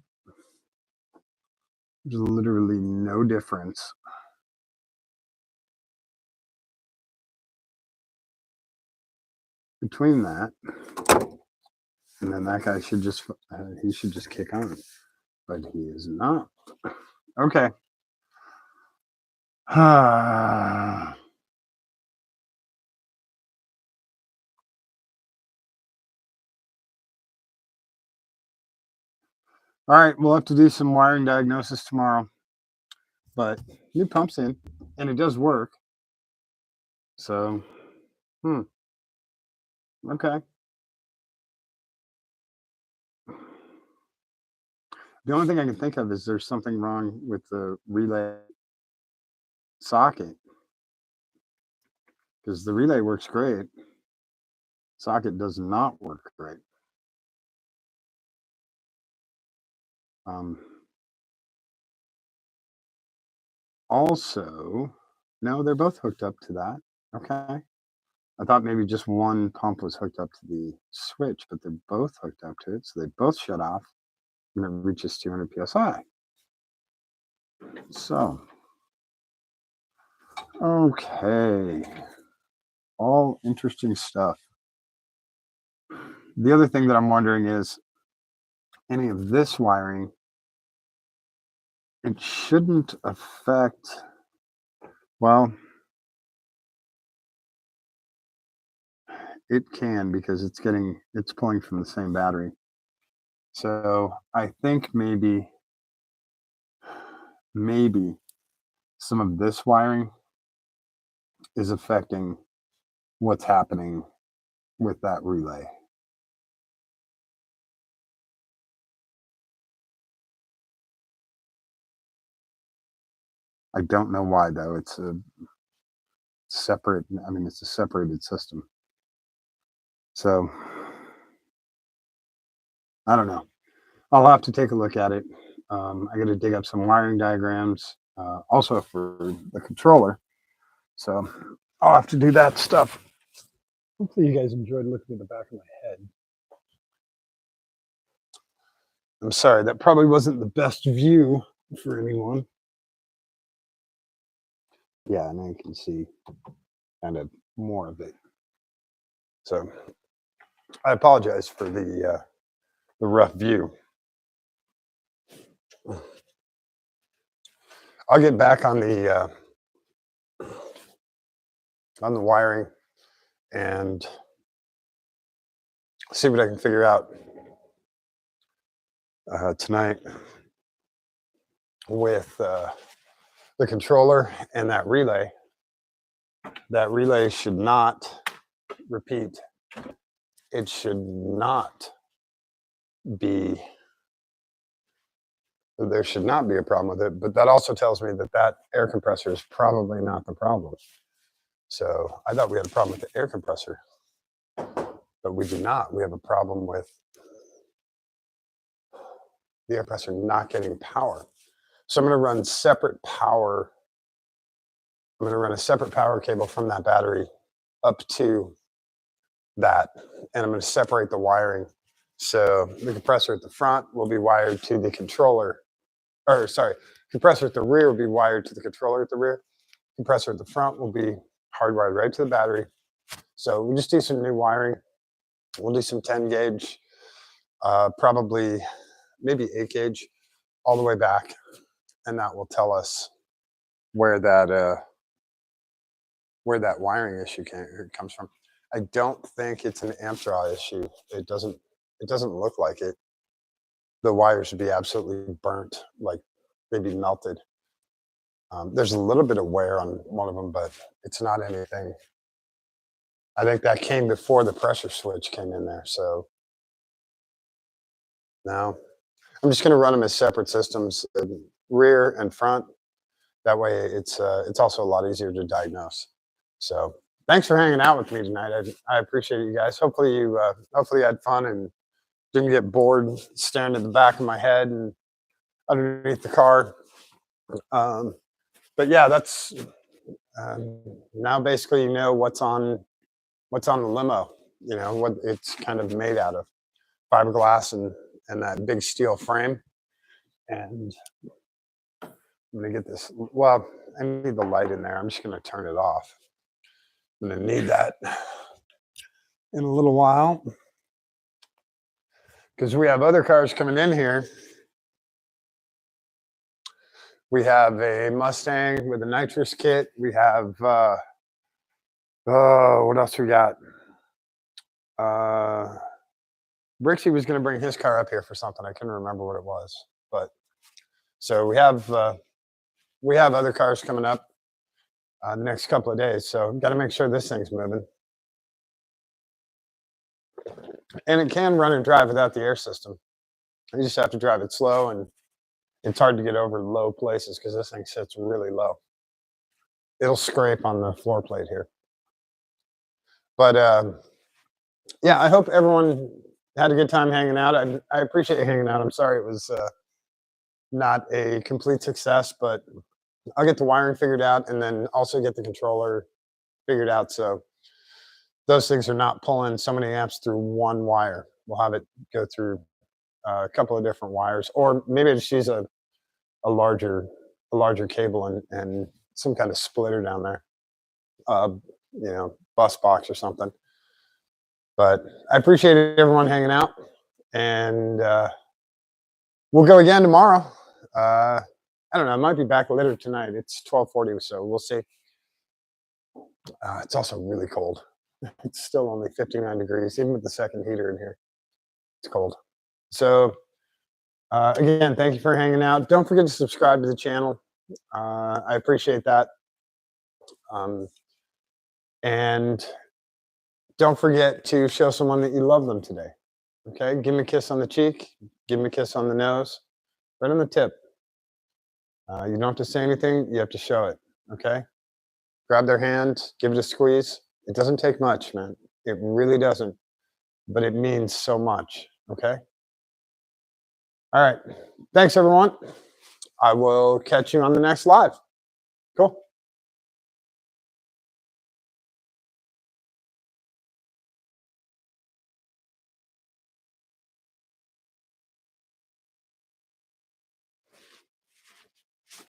A: There's literally no difference. Between that, and then that guy should just, he should just kick on. But he is not. Okay. All right, we'll have to do some wiring diagnosis tomorrow. But new pump's in, and it does work. So, okay. The only thing I can think of is there's something wrong with the relay socket, because the relay works great. Socket does not work great. Also, no, they're both hooked up to that. Okay. I thought maybe just one pump was hooked up to the switch, but they're both hooked up to it. So they both shut off when it reaches 200 psi. So, okay. All interesting stuff. The other thing that I'm wondering is any of this wiring, it shouldn't affect, well, it can because it's pulling from the same battery. So I think maybe maybe some of this wiring is affecting what's happening with that relay. I don't know why though. It's a separate, I mean, it's a separated system. So I don't know. I'll have to take a look at it. I got to dig up some wiring diagrams, also for the controller. So I'll have to do that stuff. Hopefully you guys enjoyed looking at the back of my head. I'm sorry, that probably wasn't the best view for anyone. Yeah, and I can see kind of more of it. So I apologize for the rough view. I'll get back on the wiring and see what I can figure out tonight with the controller and that relay. That relay should not repeat. It should not be, there should not be a problem with it, but that also tells me that that air compressor is probably not the problem. So I thought we had a problem with the air compressor, but we do not. We have a problem with the air compressor not getting power. So I'm going to run separate power. I'm going to run a separate power cable from that battery up to that, and I'm going to separate the wiring. So the compressor at the front will be wired to the controller, or sorry, compressor at the rear will be wired to the controller at the rear. Compressor at the front will be hardwired right to the battery. So we'll just do some new wiring. We'll do some 10 gauge, probably maybe 8 gauge all the way back, and that will tell us where that wiring issue comes from. I don't think it's an amp draw issue. It doesn't look like it. The wires would be absolutely burnt, like they'd be melted. There's a little bit of wear on one of them, but it's not anything. I think that came before the pressure switch came in there. So no, I'm just going to run them as separate systems, rear and front. That way it's also a lot easier to diagnose. So thanks for hanging out with me tonight. I appreciate you guys. Hopefully you had fun and didn't get bored staring at the back of my head and underneath the car. But yeah, that's now basically you know what's on the limo. You know what it's kind of made out of: fiberglass and that big steel frame. And I'm gonna get this. Well, I need the light in there. I'm just gonna turn it off. I'm gonna need that in a little while because we have other cars coming in here. We have a Mustang with a nitrous kit. We have what else we got? Brixie was going to bring his car up here for something. I couldn't remember what it was, but so we have other cars coming up the next couple of days. So got to make sure this thing's moving. And it can run and drive without the air system. You just have to drive it slow, and it's hard to get over low places because this thing sits really low. It'll scrape on the floor plate here. But yeah, I hope everyone had a good time hanging out. I appreciate you hanging out. I'm sorry it was not a complete success, but I'll get the wiring figured out and then also get the controller figured out. So those things are not pulling so many amps through one wire. We'll have it go through a couple of different wires, or maybe just use a larger cable and some kind of splitter down there, you know, bus box or something. But I appreciate everyone hanging out, and we'll go again tomorrow. I don't know. I might be back later tonight. It's 12:40, so we'll see. It's also really cold. It's still only 59 degrees, even with the second heater in here. It's cold. So again, thank you for hanging out. Don't forget to subscribe to the channel. I appreciate that. And don't forget to show someone that you love them today. Okay, give them a kiss on the cheek, give them a kiss on the nose, right on the tip. You don't have to say anything, you have to show it. Okay, grab their hand, give it a squeeze. It doesn't take much, man. It really doesn't, but it means so much. Okay. All right. Thanks, everyone. I will catch you on the next live. Cool.